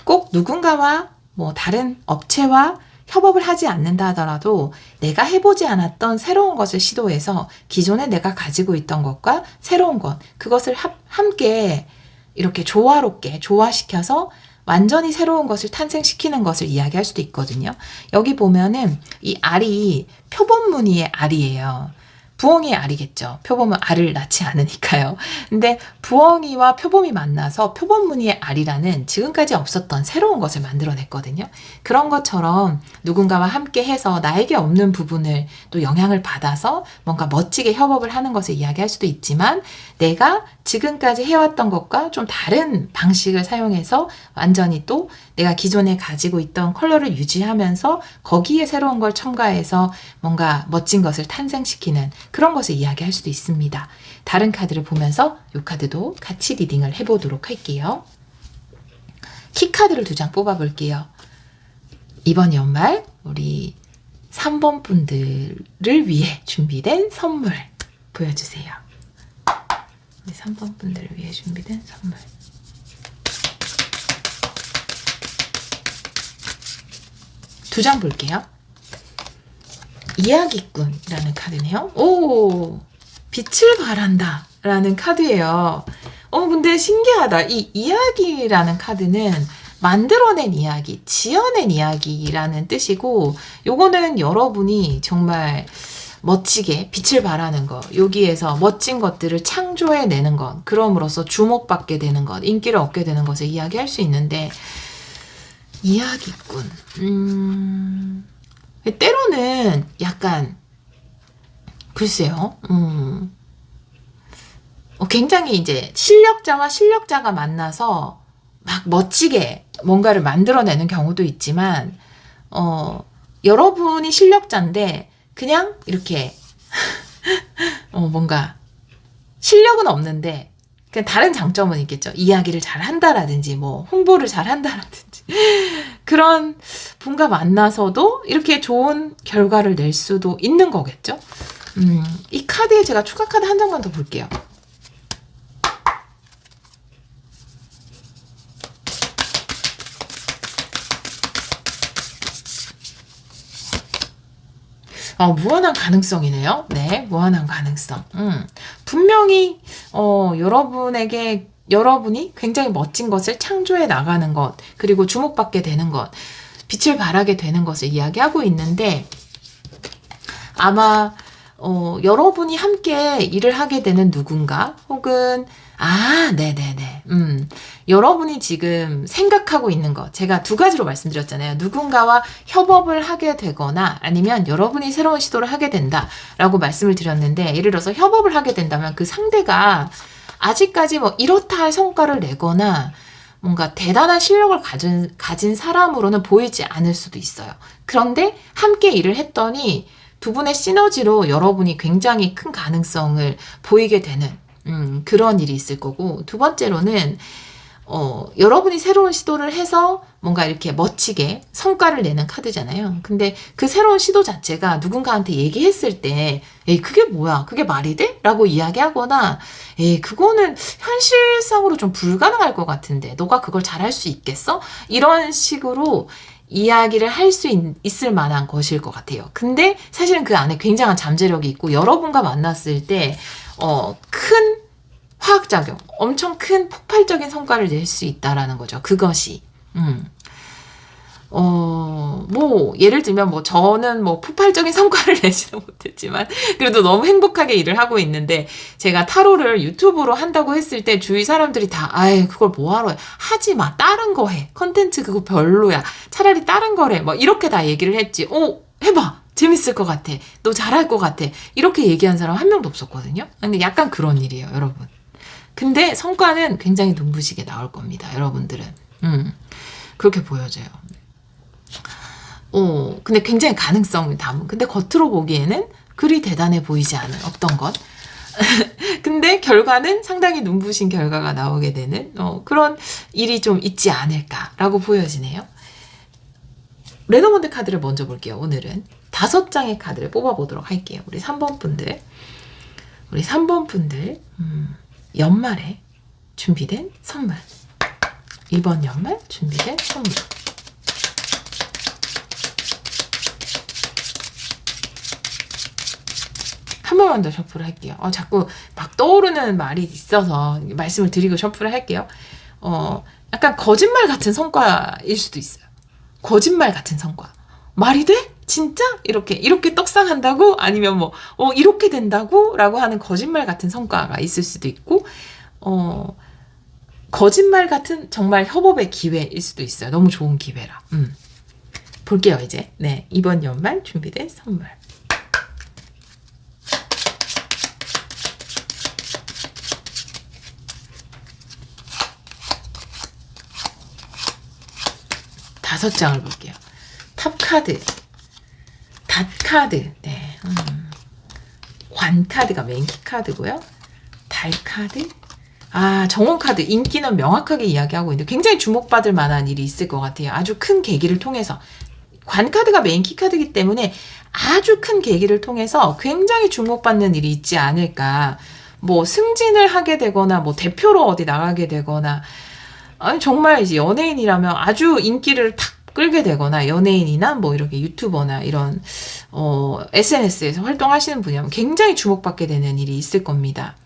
꼭 누군가와 다른 업체와 협업을 하지 않는다 하더라도 내가 해보지 않았던 새로운 것을 시도해서 기존에 내가 가지고 있던 것과 새로운 것, 그것을 함께 이렇게 조화롭게 조화시켜서 완전히 새로운 것을 탄생시키는 것을 이야기할 수도 있거든요. 여기 보면은 이 알이 표본무늬의 알이에요. 부엉이의 알이겠죠. 표범은 알을 낳지 않으니까요. 근데 부엉이와 표범이 만나서 표범무늬의 알이라는 지금까지 없었던 새로운 것을 만들어냈거든요. 그런 것처럼 누군가와 함께 해서 나에게 없는 부분을 또 영향을 받아서 뭔가 멋지게 협업을 하는 것을 이야기할 수도 있지만 내가 지금까지 해왔던 것과 좀 다른 방식을 사용해서 완전히 또 내가 기존에 가지고 있던 컬러를 유지하면서 거기에 새로운 걸 첨가해서 뭔가 멋진 것을 탄생시키는 그런 것을 이야기할 수도 있습니다. 다른 카드를 보면서 이 카드도 같이 리딩을 해보도록 할게요. 키카드를 2장 뽑아볼게요. 이번 연말 우리 3번 분들을 위해 준비된 선물 보여주세요. 우리 3번 분들을 위해 준비된 선물. 두 장 볼게요. 이야기꾼이라는 카드네요. 오, 빛을 발한다 라는 카드예요. 근데 신기하다. 이 이야기라는 카드는 만들어낸 이야기, 지어낸 이야기라는 뜻이고, 요거는 여러분이 정말 멋지게 빛을 발하는 것, 여기에서 멋진 것들을 창조해내는 것, 그럼으로써 주목받게 되는 것, 인기를 얻게 되는 것을 이야기할 수 있는데, 이야기꾼. 때로는 약간, 글쎄요, 굉장히 이제 실력자와 실력자가 만나서 막 멋지게 뭔가를 만들어내는 경우도 있지만, 여러분이 실력자인데, 그냥 이렇게, 뭔가, 실력은 없는데, 그냥 다른 장점은 있겠죠. 이야기를 잘 한다라든지, 뭐, 홍보를 잘 한다라든지. 그런 분과 만나서도 이렇게 좋은 결과를 낼 수도 있는 거겠죠. 이 카드에 제가 추가 카드 한 장만 더 볼게요. 무한한 가능성이네요. 네, 무한한 가능성. 분명히, 여러분이 굉장히 멋진 것을 창조해 나가는 것, 그리고 주목받게 되는 것, 빛을 발하게 되는 것을 이야기하고 있는데, 아마, 여러분이 함께 일을 하게 되는 누군가, 혹은, 네네네. 여러분이 지금 생각하고 있는 것, 제가 2가지로 말씀드렸잖아요. 누군가와 협업을 하게 되거나 아니면 여러분이 새로운 시도를 하게 된다라고 말씀을 드렸는데, 예를 들어서 협업을 하게 된다면 그 상대가 아직까지 뭐 이렇다 할 성과를 내거나 뭔가 대단한 실력을 가진 사람으로는 보이지 않을 수도 있어요. 그런데 함께 일을 했더니 두 분의 시너지로 여러분이 굉장히 큰 가능성을 보이게 되는 그런 일이 있을 거고, 두 번째로는 여러분이 새로운 시도를 해서 뭔가 이렇게 멋지게 성과를 내는 카드잖아요. 근데 그 새로운 시도 자체가 누군가한테 얘기했을 때, 에이, 그게 뭐야? 그게 말이 돼? 라고 이야기하거나, 에이, 그거는 현실상으로 좀 불가능할 것 같은데, 너가 그걸 잘할 수 있겠어? 이런 식으로 이야기를 할 수 있을 만한 것일 것 같아요. 근데 사실은 그 안에 굉장한 잠재력이 있고, 여러분과 만났을 때, 큰 화학작용, 엄청 큰 폭발적인 성과를 낼 수 있다라는 거죠. 그것이. 예를 들면, 저는 폭발적인 성과를 내지는 못했지만, 그래도 너무 행복하게 일을 하고 있는데, 제가 타로를 유튜브로 한다고 했을 때, 주위 사람들이 다, 그걸 뭐하러 해? 하지 마. 다른 거 해. 컨텐츠 그거 별로야. 차라리 다른 거래. 이렇게 다 얘기를 했지. 해봐. 재밌을 것 같아. 너 잘할 것 같아. 이렇게 얘기한 사람 한 명도 없었거든요. 근데 약간 그런 일이에요, 여러분. 근데 성과는 굉장히 눈부시게 나올 겁니다, 여러분들은. 그렇게 보여져요. 근데 굉장히 가능성을 담은. 근데 겉으로 보기에는 그리 대단해 보이지 않은 어떤 것. 근데 결과는 상당히 눈부신 결과가 나오게 되는 그런 일이 좀 있지 않을까라고 보여지네요. 레더몬드 카드를 먼저 볼게요. 오늘은 5장의 카드를 뽑아보도록 할게요. 우리 3번 분들. 연말에 준비된 선물. 이번 연말 준비된 선물. 한 번만 더 셔플을 할게요. 자꾸 막 떠오르는 말이 있어서 말씀을 드리고 셔플을 할게요. 약간 거짓말 같은 성과일 수도 있어요. 거짓말 같은 성과. 말이 돼? 진짜? 이렇게 떡상한다고? 아니면 뭐, 이렇게 된다고? 라고 하는 거짓말 같은 성과가 있을 수도 있고, 거짓말 같은 정말 협업의 기회일 수도 있어요. 너무 좋은 기회라. 볼게요, 이제. 네. 이번 연말 준비된 선물. 다섯 장을 볼게요. 탑카드, 닷카드, 네. 관카드가 메인 키카드고요. 달카드, 정원카드, 인기는 명확하게 이야기하고 있는데 굉장히 주목받을 만한 일이 있을 것 같아요. 아주 큰 계기를 통해서. 관카드가 메인 키카드이기 때문에 아주 큰 계기를 통해서 굉장히 주목받는 일이 있지 않을까. 뭐 승진을 하게 되거나 뭐 대표로 어디 나가게 되거나 아니 정말 이제 연예인이라면 아주 인기를 탁 끌게 되거나 연예인이나 뭐 이렇게 유튜버나 이런 SNS에서 활동하시는 분이라면 굉장히 주목받게 되는 일이 있을 겁니다.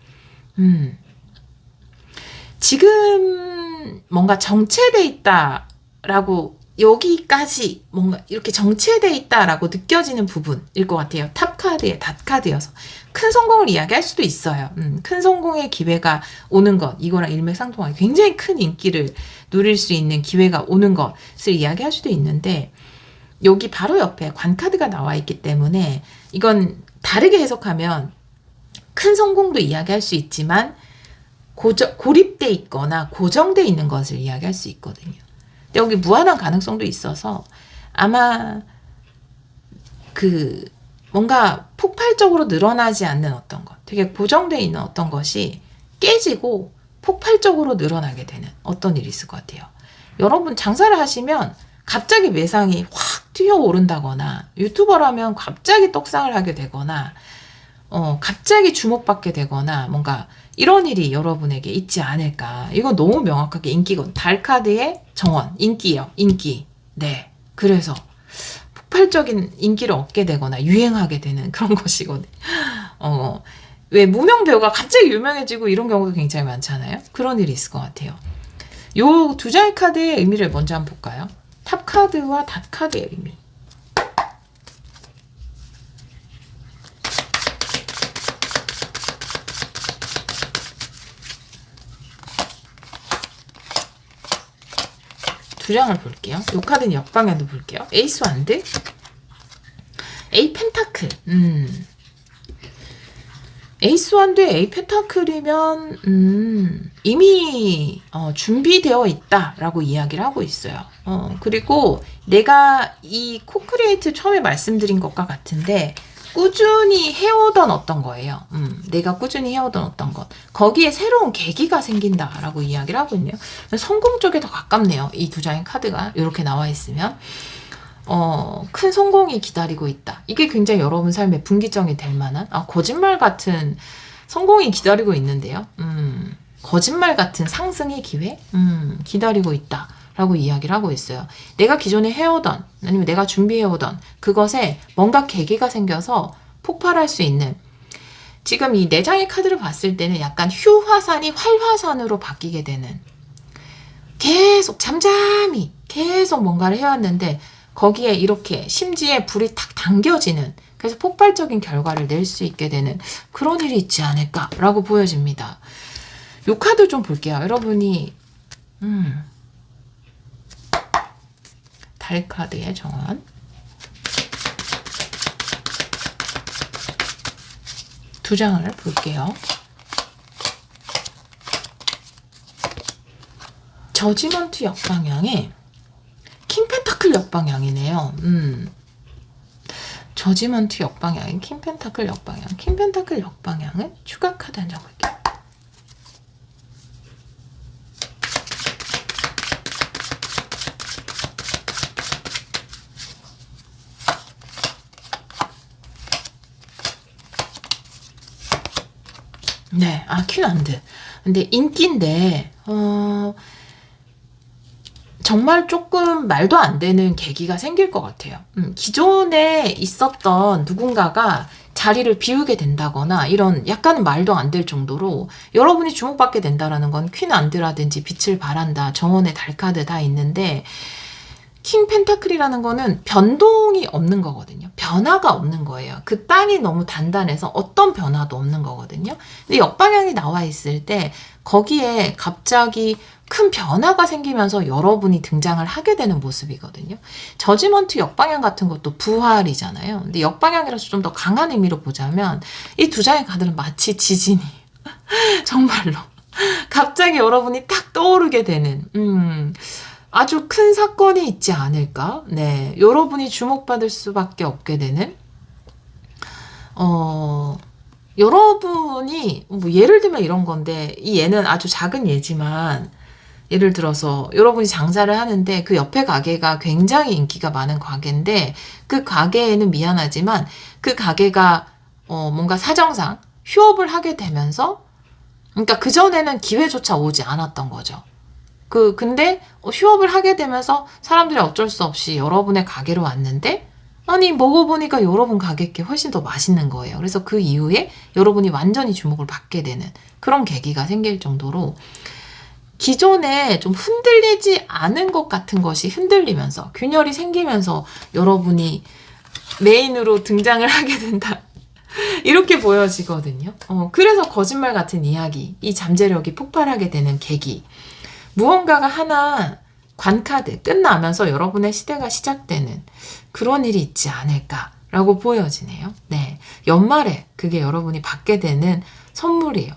지금 뭔가 정체돼 있다라고 여기까지 뭔가 이렇게 정체돼 있다라고 느껴지는 부분일 것 같아요. 탑카드에 닷카드여서 큰 성공을 이야기할 수도 있어요. 큰 성공의 기회가 오는 것, 이거랑 일맥상통하게 굉장히 큰 인기를 누릴 수 있는 기회가 오는 것을 이야기할 수도 있는데 여기 바로 옆에 관카드가 나와 있기 때문에 이건 다르게 해석하면 큰 성공도 이야기할 수 있지만 고립돼 있거나 고정돼 있는 것을 이야기할 수 있거든요. 근데 여기 무한한 가능성도 있어서 아마 뭔가 폭발적으로 늘어나지 않는 어떤 것, 되게 고정되어 있는 어떤 것이 깨지고 폭발적으로 늘어나게 되는 어떤 일이 있을 것 같아요. 여러분 장사를 하시면 갑자기 매상이 확 뛰어오른다거나 유튜버라면 갑자기 떡상을 하게 되거나 갑자기 주목받게 되거나 뭔가 이런 일이 여러분에게 있지 않을까. 이건 너무 명확하게 인기거든. 달카드의 정원, 인기요. 인기. 네. 그래서 폭발적인 인기를 얻게 되거나 유행하게 되는 그런 것이거든. 왜 무명 배우가 갑자기 유명해지고 이런 경우도 굉장히 많잖아요. 그런 일이 있을 것 같아요. 요 두 장의 카드의 의미를 먼저 한번 볼까요? 탑카드와 닷카드의 의미. 두 장을 볼게요. 요 카드는 역방향도 볼게요. 에이스 완드, 에이 펜타클. 에이스 완드의 에이 펜타클이면 이미 준비되어 있다라고 이야기를 하고 있어요. 그리고 내가 이 코크리에이트 처음에 말씀드린 것과 같은데 꾸준히 해오던 어떤 거예요. 내가 꾸준히 해오던 어떤 것. 거기에 새로운 계기가 생긴다라고 이야기를 하고 있네요. 성공 쪽에 더 가깝네요. 이 두 장의 카드가 이렇게 나와 있으면. 큰 성공이 기다리고 있다. 이게 굉장히 여러분 삶의 분기점이 될 만한, 거짓말 같은 성공이 기다리고 있는데요. 거짓말 같은 상승의 기회? 기다리고 있다. 라고 이야기를 하고 있어요. 내가 기존에 해오던, 아니면 내가 준비해오던 그것에 뭔가 계기가 생겨서 폭발할 수 있는, 지금 이 네 장의 카드를 봤을 때는 약간 휴화산이 활화산으로 바뀌게 되는, 계속 잠잠히 계속 뭔가를 해왔는데 거기에 이렇게 심지에 불이 탁 당겨지는, 그래서 폭발적인 결과를 낼 수 있게 되는 그런 일이 있지 않을까라고 보여집니다. 이 카드 좀 볼게요. 여러분이 달카드의 정원, 두 장을 볼게요. 저지먼트 역방향에 킹펜타클 역방향이네요. 저지먼트 역방향인 킹펜타클 역방향. 킹펜타클 역방향은 추가 카드 한 장 볼게요. 네, 퀸안드. 근데 인기인데 정말 조금 말도 안 되는 계기가 생길 것 같아요. 기존에 있었던 누군가가 자리를 비우게 된다거나 이런 약간은 말도 안 될 정도로 여러분이 주목받게 된다라는 건 퀸 안드라든지 빛을 발한다, 정원의 달 카드 다 있는데 킹 펜타클이라는 거는 변동이 없는 거거든요. 변화가 없는 거예요. 그 땅이 너무 단단해서 어떤 변화도 없는 거거든요. 근데 역방향이 나와 있을 때 거기에 갑자기 큰 변화가 생기면서 여러분이 등장을 하게 되는 모습이거든요. 저지먼트 역방향 같은 것도 부활이잖아요. 근데 역방향이라서 좀 더 강한 의미로 보자면 이 두 장의 카드는 마치 지진이 정말로 갑자기 여러분이 딱 떠오르게 되는 아주 큰 사건이 있지 않을까? 네, 여러분이 주목받을 수밖에 없게 되는 여러분이 뭐 예를 들면 이런 건데 이 예는 아주 작은 예지만 예를 들어서 여러분이 장사를 하는데 그 옆에 가게가 굉장히 인기가 많은 가게인데 그 가게에는 미안하지만 그 가게가 뭔가 사정상 휴업을 하게 되면서 그러니까 그전에는 기회조차 오지 않았던 거죠. 근데 휴업을 하게 되면서 사람들이 어쩔 수 없이 여러분의 가게로 왔는데 아니 먹어보니까 여러분 가게께 훨씬 더 맛있는 거예요. 그래서 그 이후에 여러분이 완전히 주목을 받게 되는 그런 계기가 생길 정도로 기존에 좀 흔들리지 않은 것 같은 것이 흔들리면서 균열이 생기면서 여러분이 메인으로 등장을 하게 된다. 이렇게 보여지거든요. 그래서 거짓말 같은 이야기, 이 잠재력이 폭발하게 되는 계기. 무언가가 하나 관카드 끝나면서 여러분의 시대가 시작되는 그런 일이 있지 않을까라고 보여지네요. 네, 연말에 그게 여러분이 받게 되는 선물이에요.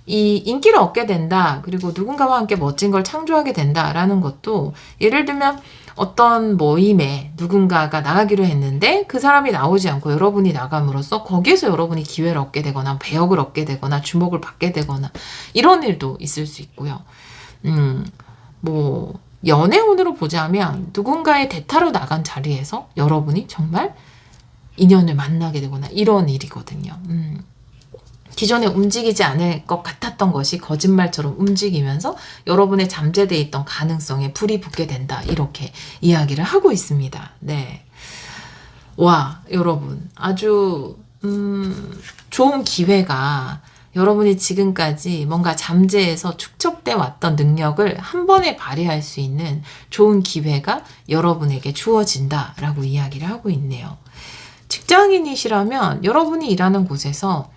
이 인기를 얻게 된다, 그리고 누군가와 함께 멋진 걸 창조하게 된다라는 것도 예를 들면 어떤 모임에 누군가가 나가기로 했는데 그 사람이 나오지 않고 여러분이 나감으로써 거기에서 여러분이 기회를 얻게 되거나 배역을 얻게 되거나 주목을 받게 되거나 이런 일도 있을 수 있고요. 뭐 연애운으로 보자면 누군가의 대타로 나간 자리에서 여러분이 정말 인연을 만나게 되거나 이런 일이거든요. 기존에 움직이지 않을 것 같았던 것이 거짓말처럼 움직이면서 여러분의 잠재되어 있던 가능성에 불이 붙게 된다. 이렇게 이야기를 하고 있습니다. 네. 와, 여러분. 아주, 좋은 기회가 여러분이 지금까지 뭔가 잠재에서 축적돼 왔던 능력을 한 번에 발휘할 수 있는 좋은 기회가 여러분에게 주어진다라고 이야기를 하고 있네요. 직장인이시라면 여러분이 일하는 곳에서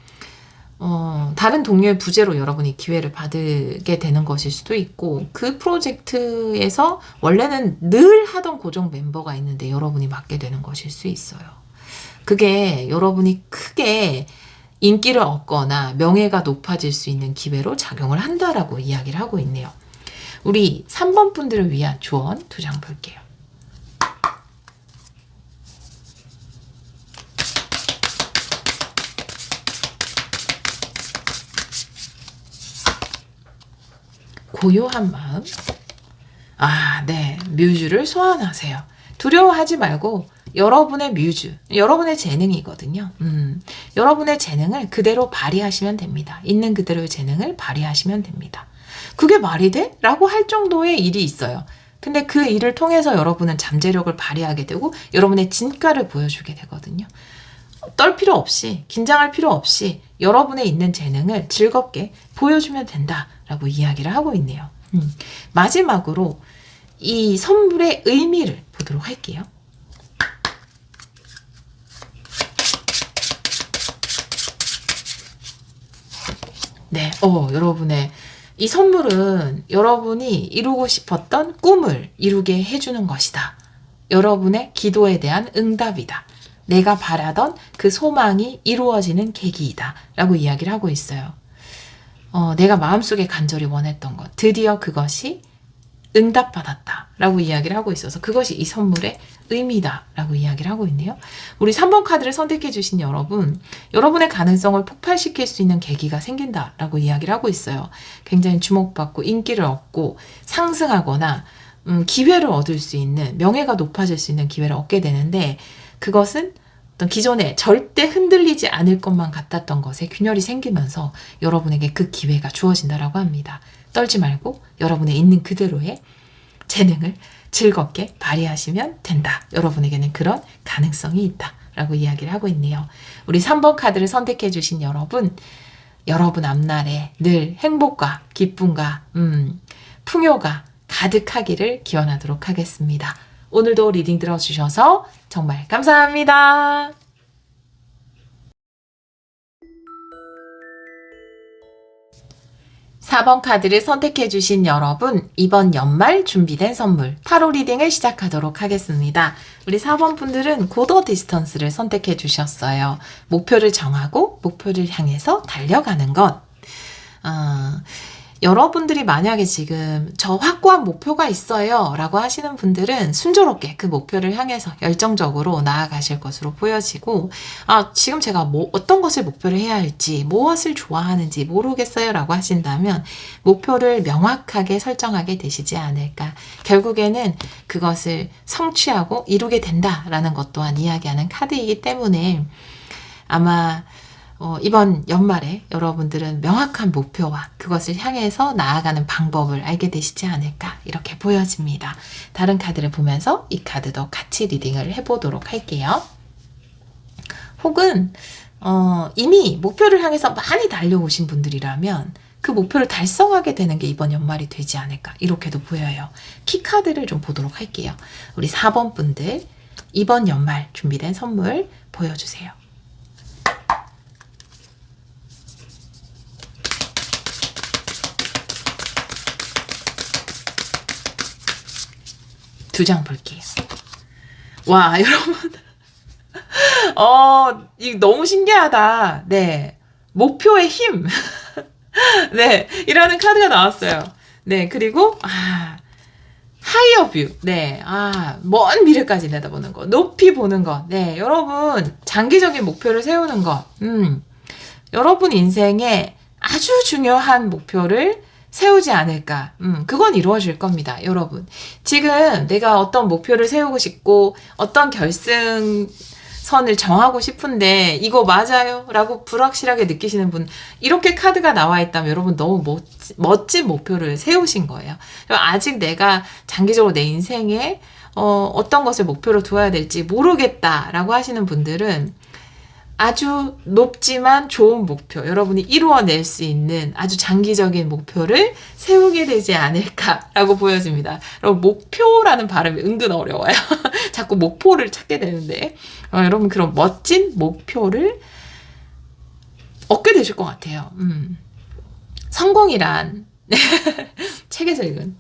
다른 동료의 부재로 여러분이 기회를 받게 되는 것일 수도 있고 그 프로젝트에서 원래는 늘 하던 고정 멤버가 있는데 여러분이 맡게 되는 것일 수 있어요. 그게 여러분이 크게 인기를 얻거나 명예가 높아질 수 있는 기회로 작용을 한다라고 이야기를 하고 있네요. 우리 3번 분들을 위한 조언 2장 볼게요. 고요한 마음. 네. 뮤즈를 소환하세요. 두려워하지 말고 여러분의 뮤즈, 여러분의 재능이거든요. 여러분의 재능을 그대로 발휘하시면 됩니다. 있는 그대로의 재능을 발휘하시면 됩니다. 그게 말이 돼? 라고 할 정도의 일이 있어요. 근데 그 일을 통해서 여러분은 잠재력을 발휘하게 되고 여러분의 진가를 보여주게 되거든요. 떨 필요 없이, 긴장할 필요 없이 여러분의 있는 재능을 즐겁게 보여주면 된다라고 이야기를 하고 있네요. 마지막으로 이 선물의 의미를 보도록 할게요. 네, 여러분의 이 선물은 여러분이 이루고 싶었던 꿈을 이루게 해주는 것이다. 여러분의 기도에 대한 응답이다. 내가 바라던 그 소망이 이루어지는 계기이다. 라고 이야기를 하고 있어요. 내가 마음속에 간절히 원했던 것, 드디어 그것이 응답받았다. 라고 이야기를 하고 있어서 그것이 이 선물의 의미다. 라고 이야기를 하고 있네요. 우리 3번 카드를 선택해 주신 여러분, 여러분의 가능성을 폭발시킬 수 있는 계기가 생긴다. 라고 이야기를 하고 있어요. 굉장히 주목받고 인기를 얻고 상승하거나 기회를 얻을 수 있는, 명예가 높아질 수 있는 기회를 얻게 되는데 그것은 어떤 기존에 절대 흔들리지 않을 것만 같았던 것에 균열이 생기면서 여러분에게 그 기회가 주어진다라고 합니다. 떨지 말고 여러분의 있는 그대로의 재능을 즐겁게 발휘하시면 된다. 여러분에게는 그런 가능성이 있다. 라고 이야기를 하고 있네요. 우리 3번 카드를 선택해 주신 여러분 앞날에 늘 행복과 기쁨과 풍요가 가득하기를 기원하도록 하겠습니다. 오늘도 리딩 들어주셔서 정말 감사합니다. 4번 카드를 선택해 주신 여러분, 이번 연말 준비된 선물 타로 리딩을 시작하도록 하겠습니다. 우리 4번 분들은 고더 디스턴스를 선택해 주셨어요. 목표를 정하고 목표를 향해서 달려가는 것. 여러분들이 만약에 지금 저 확고한 목표가 있어요 라고 하시는 분들은 순조롭게 그 목표를 향해서 열정적으로 나아가실 것으로 보여지고, 지금 제가 어떤 것을 목표를 해야 할지, 무엇을 좋아하는지 모르겠어요 라고 하신다면 목표를 명확하게 설정하게 되시지 않을까. 결국에는 그것을 성취하고 이루게 된다라는 것 또한 이야기하는 카드이기 때문에 아마 이번 연말에 여러분들은 명확한 목표와 그것을 향해서 나아가는 방법을 알게 되시지 않을까 이렇게 보여집니다. 다른 카드를 보면서 이 카드도 같이 리딩을 해보도록 할게요. 혹은 이미 목표를 향해서 많이 달려오신 분들이라면 그 목표를 달성하게 되는 게 이번 연말이 되지 않을까 이렇게도 보여요. 키카드를 좀 보도록 할게요. 우리 4번 분들 이번 연말 준비된 선물 보여주세요. 두 장 볼게요. 와, 여러분. 이거 너무 신기하다. 네. 목표의 힘. 네. 이라는 카드가 나왔어요. 네. 그리고, 하이어 뷰. 네. 먼 미래까지 내다보는 거. 높이 보는 거. 네. 여러분, 장기적인 목표를 세우는 거. 여러분 인생에 아주 중요한 목표를 세우지 않을까. 그건 이루어질 겁니다, 여러분. 지금 내가 어떤 목표를 세우고 싶고 어떤 결승선을 정하고 싶은데 이거 맞아요? 라고 불확실하게 느끼시는 분, 이렇게 카드가 나와 있다면 여러분 너무 멋진 목표를 세우신 거예요. 아직 내가 장기적으로 내 인생에 어떤 것을 목표로 두어야 될지 모르겠다라고 하시는 분들은 아주 높지만 좋은 목표, 여러분이 이루어낼 수 있는 아주 장기적인 목표를 세우게 되지 않을까라고 보여집니다. 여러분, 목표라는 발음이 은근 어려워요. 자꾸 목표를 찾게 되는데 여러분 그런 멋진 목표를 얻게 되실 것 같아요. 성공이란 책에서 읽은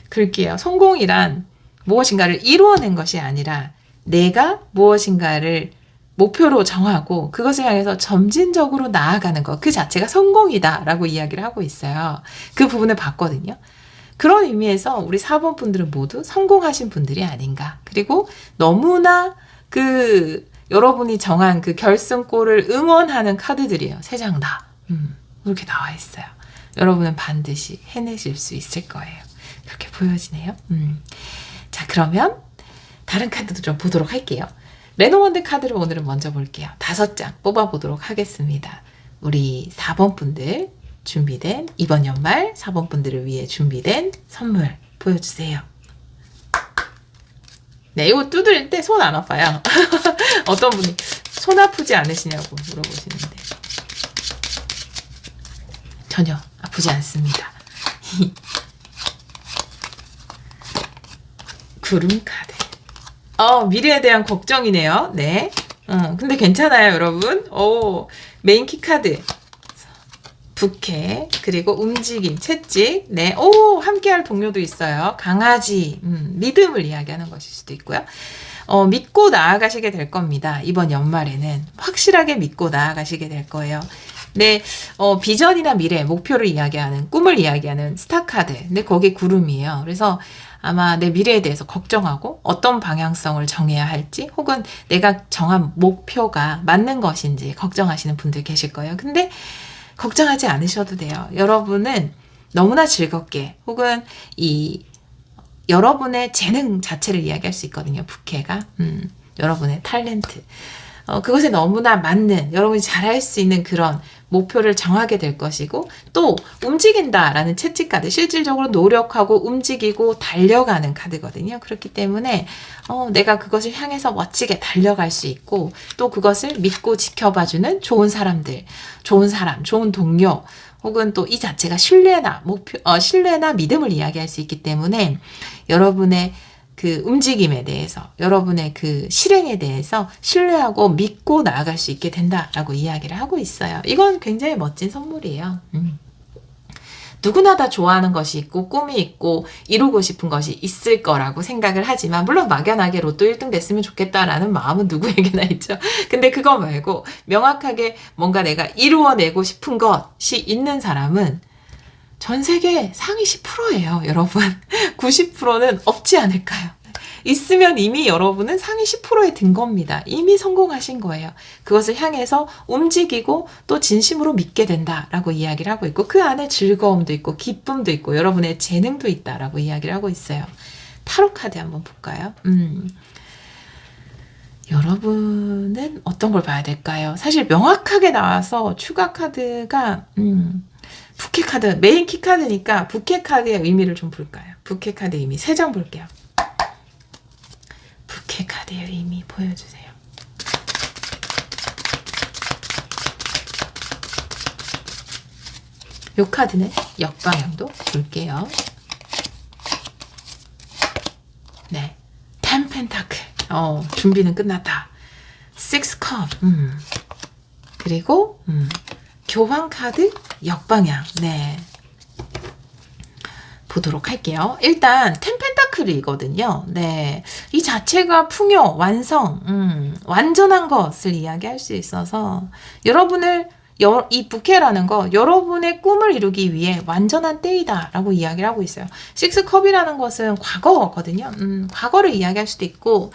글게요. 성공이란 무엇인가를 이루어낸 것이 아니라 내가 무엇인가를 목표로 정하고 그것을 향해서 점진적으로 나아가는 것, 그 자체가 성공이다라고 이야기를 하고 있어요. 그 부분을 봤거든요. 그런 의미에서 우리 4번 분들은 모두 성공하신 분들이 아닌가. 그리고 너무나 여러분이 정한 그 결승골을 응원하는 카드들이에요. 3장 다. 이렇게 나와 있어요. 여러분은 반드시 해내실 수 있을 거예요. 그렇게 보여지네요. 자, 그러면 다른 카드도 좀 보도록 할게요. 레노먼드 카드를 오늘은 먼저 볼게요. 5장 뽑아보도록 하겠습니다. 우리 4번 분들 준비된, 이번 연말 4번 분들을 위해 준비된 선물 보여주세요. 네, 이거 두드릴 때 손 안 아파요. 어떤 분이 손 아프지 않으시냐고 물어보시는데 전혀 아프지 않습니다. 구름 카드. 미래에 대한 걱정이네요. 네. 근데 괜찮아요, 여러분. 메인 키 카드. 부캐, 그리고 움직임, 채찍. 네. 함께할 동료도 있어요. 강아지. 믿음을 이야기하는 것일 수도 있고요. 믿고 나아가시게 될 겁니다. 이번 연말에는 확실하게 믿고 나아가시게 될 거예요. 네, 비전이나 미래, 목표를 이야기하는, 꿈을 이야기하는 스타 카드. 근데 거기 구름이에요. 그래서 아마 내 미래에 대해서 걱정하고 어떤 방향성을 정해야 할지, 혹은 내가 정한 목표가 맞는 것인지 걱정하시는 분들 계실 거예요. 근데 걱정하지 않으셔도 돼요. 여러분은 너무나 즐겁게, 혹은 여러분의 재능 자체를 이야기할 수 있거든요. 부캐가. 여러분의 탤런트. 그것에 너무나 맞는 여러분이 잘할 수 있는 그런 목표를 정하게 될 것이고 또 움직인다라는 채찍카드 실질적으로 노력하고 움직이고 달려가는 카드거든요. 그렇기 때문에 내가 그것을 향해서 멋지게 달려갈 수 있고 또 그것을 믿고 지켜봐주는 좋은 사람들, 좋은 사람, 좋은 동료 혹은 또 이 자체가 신뢰나 믿음을 이야기할 수 있기 때문에 여러분의 그 움직임에 대해서 여러분의 그 실행에 대해서 신뢰하고 믿고 나아갈 수 있게 된다라고 이야기를 하고 있어요. 이건 굉장히 멋진 선물이에요. 누구나 다 좋아하는 것이 있고 꿈이 있고 이루고 싶은 것이 있을 거라고 생각을 하지만 물론 막연하게 로또 1등 됐으면 좋겠다라는 마음은 누구에게나 있죠. 근데 그거 말고 명확하게 뭔가 내가 이루어내고 싶은 것이 있는 사람은 전 세계 상위 10%예요, 여러분. 90%는 없지 않을까요? 있으면 이미 여러분은 상위 10%에 든 겁니다. 이미 성공하신 거예요. 그것을 향해서 움직이고 또 진심으로 믿게 된다라고 이야기를 하고 있고 그 안에 즐거움도 있고 기쁨도 있고 여러분의 재능도 있다라고 이야기를 하고 있어요. 타로 카드 한번 볼까요? 여러분은 어떤 걸 봐야 될까요? 사실 명확하게 나와서 추가 카드가 부캐 카드, 메인 키 카드니까 부캐 카드의 의미를 좀 볼까요? 부캐 카드의 의미 3장 볼게요. 부캐 카드의 의미 보여주세요. 이 카드는 역방향도 볼게요. 네, 10 펜타클. 준비는 끝났다. 6 컵. 그리고 교황 카드 역방향. 네. 보도록 할게요. 일단 10 펜타클이거든요. 네. 이 자체가 풍요, 완성, 완전한 것을 이야기할 수 있어서 여러분을 이 부캐라는 거 여러분의 꿈을 이루기 위해 완전한 때이다 라고 이야기를 하고 있어요. 6컵이라는 것은 과거거든요. 과거를 이야기할 수도 있고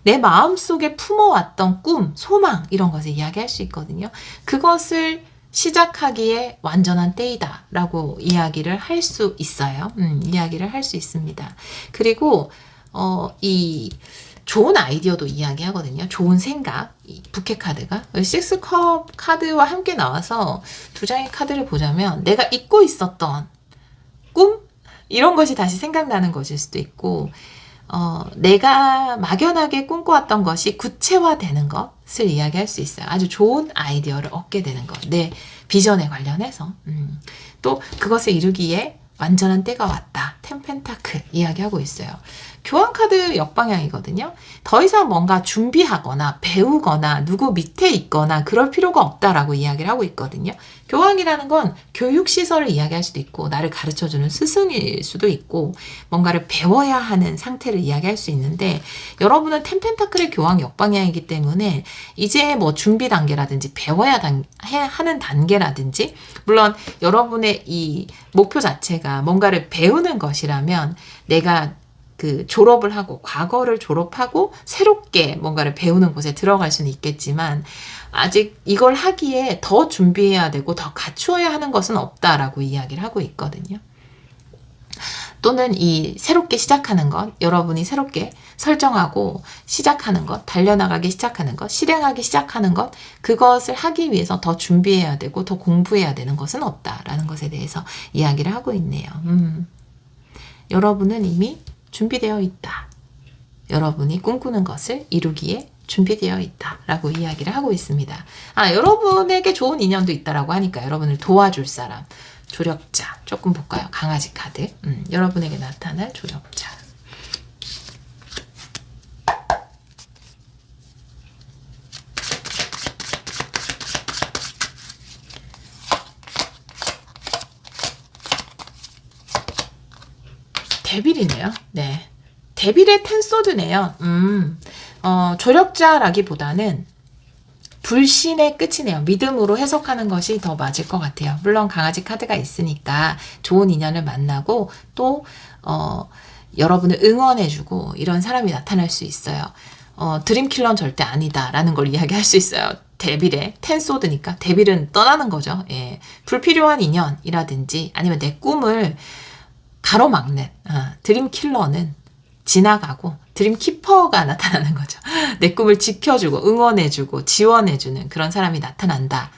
내 마음속에 품어왔던 꿈, 소망 이런 것을 이야기할 수 있거든요. 그것을 시작하기에 완전한 때이다 라고 이야기를 할 수 있어요. 이야기를 할 수 있습니다. 그리고 이 좋은 아이디어도 이야기하거든요. 좋은 생각, 이 부캐 카드가 6컵 카드와 함께 나와서 두 장의 카드를 보자면 내가 잊고 있었던 꿈? 이런 것이 다시 생각나는 것일 수도 있고 내가 막연하게 꿈꿔왔던 것이 구체화되는 것을 이야기할 수 있어요. 아주 좋은 아이디어를 얻게 되는 것. 내 비전에 관련해서. 또 그것을 이루기에 완전한 때가 왔다. 10 펜타클 이야기하고 있어요. 교환 카드 역방향이거든요. 더 이상 뭔가 준비하거나 배우거나 누구 밑에 있거나 그럴 필요가 없다라고 이야기를 하고 있거든요. 교황이라는 건 교육시설을 이야기할 수도 있고 나를 가르쳐주는 스승일 수도 있고 뭔가를 배워야 하는 상태를 이야기할 수 있는데 여러분은 10 펜타클의 교황 역방향이기 때문에 이제 뭐 준비 단계라든지 배워야 하는 단계라든지 물론 여러분의 이 목표 자체가 뭔가를 배우는 것이라면 내가 그 졸업을 하고 과거를 졸업하고 새롭게 뭔가를 배우는 곳에 들어갈 수는 있겠지만 아직 이걸 하기에 더 준비해야 되고 더 갖추어야 하는 것은 없다라고 이야기를 하고 있거든요. 또는 이 새롭게 시작하는 것, 여러분이 새롭게 설정하고 시작하는 것, 달려나가기 시작하는 것, 실행하기 시작하는 것, 그것을 하기 위해서 더 준비해야 되고 더 공부해야 되는 것은 없다라는 것에 대해서 이야기를 하고 있네요. 여러분은 이미 준비되어 있다. 여러분이 꿈꾸는 것을 이루기에 준비되어 있다 라고 이야기를 하고 있습니다. 여러분에게 좋은 인연도 있다라고 하니까 여러분을 도와줄 사람, 조력자 조금 볼까요? 강아지 카드. 여러분에게 나타날 조력자. 데빌이네요. 네. 데빌의 텐소드네요. 조력자라기보다는 불신의 끝이네요. 믿음으로 해석하는 것이 더 맞을 것 같아요. 물론 강아지 카드가 있으니까 좋은 인연을 만나고 또 여러분을 응원해주고 이런 사람이 나타날 수 있어요. 드림킬러는 절대 아니다라는 걸 이야기할 수 있어요. 데빌의 텐소드니까 데빌은 떠나는 거죠. 예. 불필요한 인연이라든지 아니면 내 꿈을 가로막는 드림킬러는 지나가고 드림키퍼가 나타나는 거죠. 내 꿈을 지켜주고 응원해주고 지원해주는 그런 사람이 나타난다.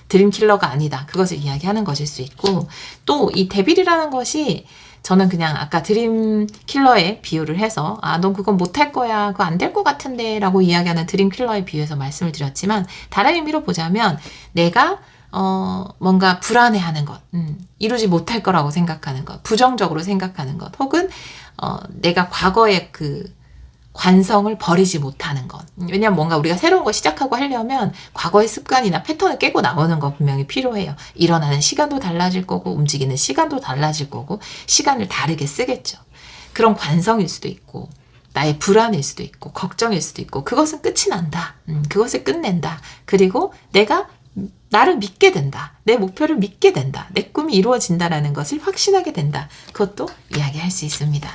드림킬러가 아니다. 그것을 이야기하는 것일 수 있고, 또 이 데빌이라는 것이 저는 그냥 아까 드림킬러에 비유를 해서 넌 그건 못할 거야. 그거 안 될 것 같은데 라고 이야기하는 드림킬러에 비유해서 말씀을 드렸지만, 다른 의미로 보자면 내가 뭔가 불안해하는 것, 이루지 못할 거라고 생각하는 것, 부정적으로 생각하는 것, 혹은 내가 과거의 그 관성을 버리지 못하는 것. 왜냐하면 뭔가 우리가 새로운 거 시작하고 하려면 과거의 습관이나 패턴을 깨고 나오는 거 분명히 필요해요. 일어나는 시간도 달라질 거고 움직이는 시간도 달라질 거고 시간을 다르게 쓰겠죠. 그런 관성일 수도 있고 나의 불안일 수도 있고 걱정일 수도 있고, 그것은 끝이 난다. 그것을 끝낸다. 그리고 내가 나를 믿게 된다. 내 목표를 믿게 된다. 내 꿈이 이루어진다라는 것을 확신하게 된다. 그것도 이야기할 수 있습니다.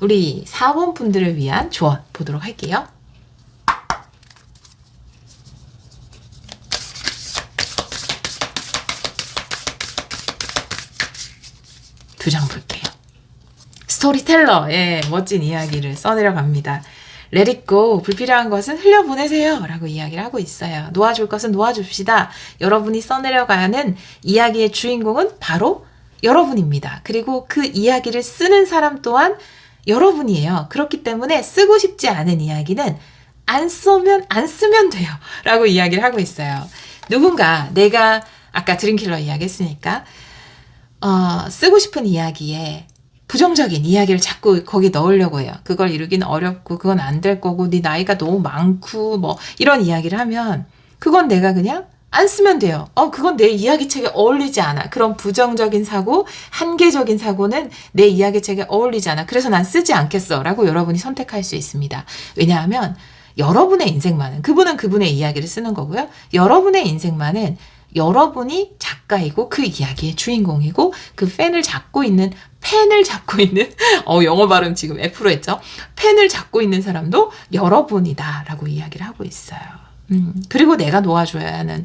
우리 4번 분들을 위한 조언 보도록 할게요. 두 장 볼게요. 스토리텔러의 멋진 이야기를 써내려갑니다. Let it go. 불필요한 것은 흘려보내세요. 라고 이야기를 하고 있어요. 놓아줄 것은 놓아줍시다. 여러분이 써내려가야 하는 이야기의 주인공은 바로 여러분입니다. 그리고 그 이야기를 쓰는 사람 또한 여러분이에요. 그렇기 때문에 쓰고 싶지 않은 이야기는 안 쓰면 돼요. 라고 이야기를 하고 있어요. 누군가 내가 아까 드림킬러 이야기 했으니까 쓰고 싶은 이야기에 부정적인 이야기를 자꾸 거기 넣으려고 해요. 그걸 이루기는 어렵고 그건 안 될 거고 네 나이가 너무 많고 뭐 이런 이야기를 하면 그건 내가 그냥 안 쓰면 돼요. 그건 내 이야기책에 어울리지 않아. 그런 부정적인 사고, 한계적인 사고는 내 이야기책에 어울리지 않아. 그래서 난 쓰지 않겠어. 라고 여러분이 선택할 수 있습니다. 왜냐하면 여러분의 인생만은, 그분은 그분의 이야기를 쓰는 거고요. 여러분의 인생만은 여러분이 작가이고 그 이야기의 주인공이고 그 펜을 잡고 있는 영어 발음 지금 F로 했죠. 펜을 잡고 있는 사람도 여러분이다 라고 이야기를 하고 있어요. 그리고 내가 놓아줘야 하는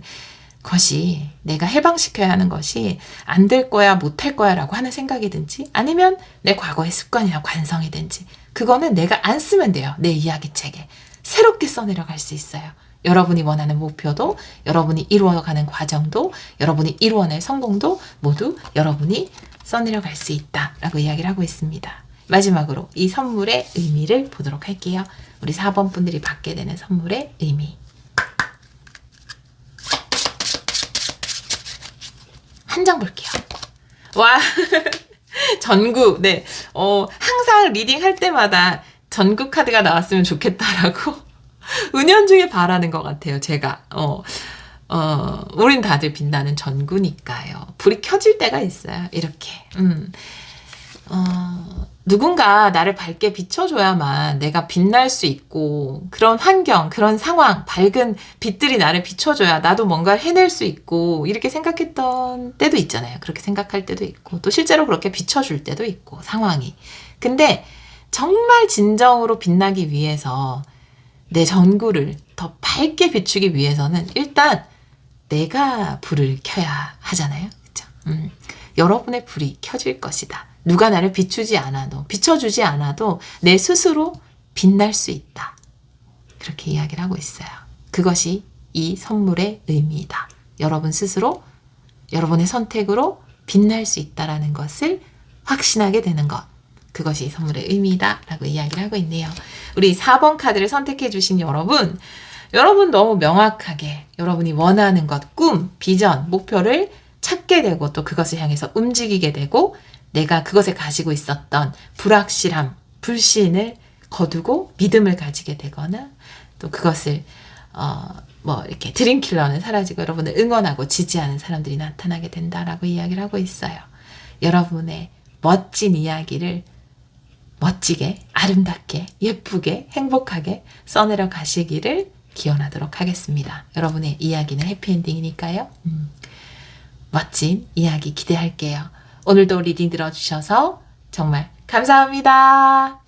것이, 내가 해방시켜야 하는 것이 안 될 거야, 못 할 거야 라고 하는 생각이든지 아니면 내 과거의 습관이나 관성이든지 그거는 내가 안 쓰면 돼요. 내 이야기책에 새롭게 써내려갈 수 있어요. 여러분이 원하는 목표도, 여러분이 이루어가는 과정도, 여러분이 이루어낼 성공도 모두 여러분이 써내려갈 수 있다 라고 이야기를 하고 있습니다. 마지막으로 이 선물의 의미를 보도록 할게요. 우리 4번 분들이 받게 되는 선물의 의미. 한 장 볼게요. 와, 전구. 네. 항상 리딩 할 때마다 전구 카드가 나왔으면 좋겠다라고 은연중에 바라는 것 같아요. 제가. 우린 다들 빛나는 전구니까요. 불이 켜질 때가 있어요. 이렇게. 누군가 나를 밝게 비춰줘야만 내가 빛날 수 있고, 그런 환경, 그런 상황, 밝은 빛들이 나를 비춰줘야 나도 뭔가를 해낼 수 있고, 이렇게 생각했던 때도 있잖아요. 그렇게 생각할 때도 있고, 또 실제로 그렇게 비춰줄 때도 있고, 상황이. 근데 정말 진정으로 빛나기 위해서 내 전구를 더 밝게 비추기 위해서는 일단 내가 불을 켜야 하잖아요. 그렇죠? 여러분의 불이 켜질 것이다. 누가 나를 비춰주지 않아도 내 스스로 빛날 수 있다. 그렇게 이야기를 하고 있어요. 그것이 이 선물의 의미이다. 여러분 스스로 여러분의 선택으로 빛날 수 있다라는 것을 확신하게 되는 것. 그것이 이 선물의 의미이다 라고 이야기를 하고 있네요. 우리 4번 카드를 선택해 주신 여러분 너무 명확하게 여러분이 원하는 것, 꿈, 비전, 목표를 찾게 되고 또 그것을 향해서 움직이게 되고, 내가 그것에 가지고 있었던 불확실함, 불신을 거두고 믿음을 가지게 되거나, 또 그것을 이렇게 드림킬러는 사라지고 여러분을 응원하고 지지하는 사람들이 나타나게 된다라고 이야기를 하고 있어요. 여러분의 멋진 이야기를 멋지게, 아름답게, 예쁘게, 행복하게 써내려 가시기를 기원하도록 하겠습니다. 여러분의 이야기는 해피엔딩이니까요. 멋진 이야기 기대할게요. 오늘도 리딩 들어주셔서 정말 감사합니다.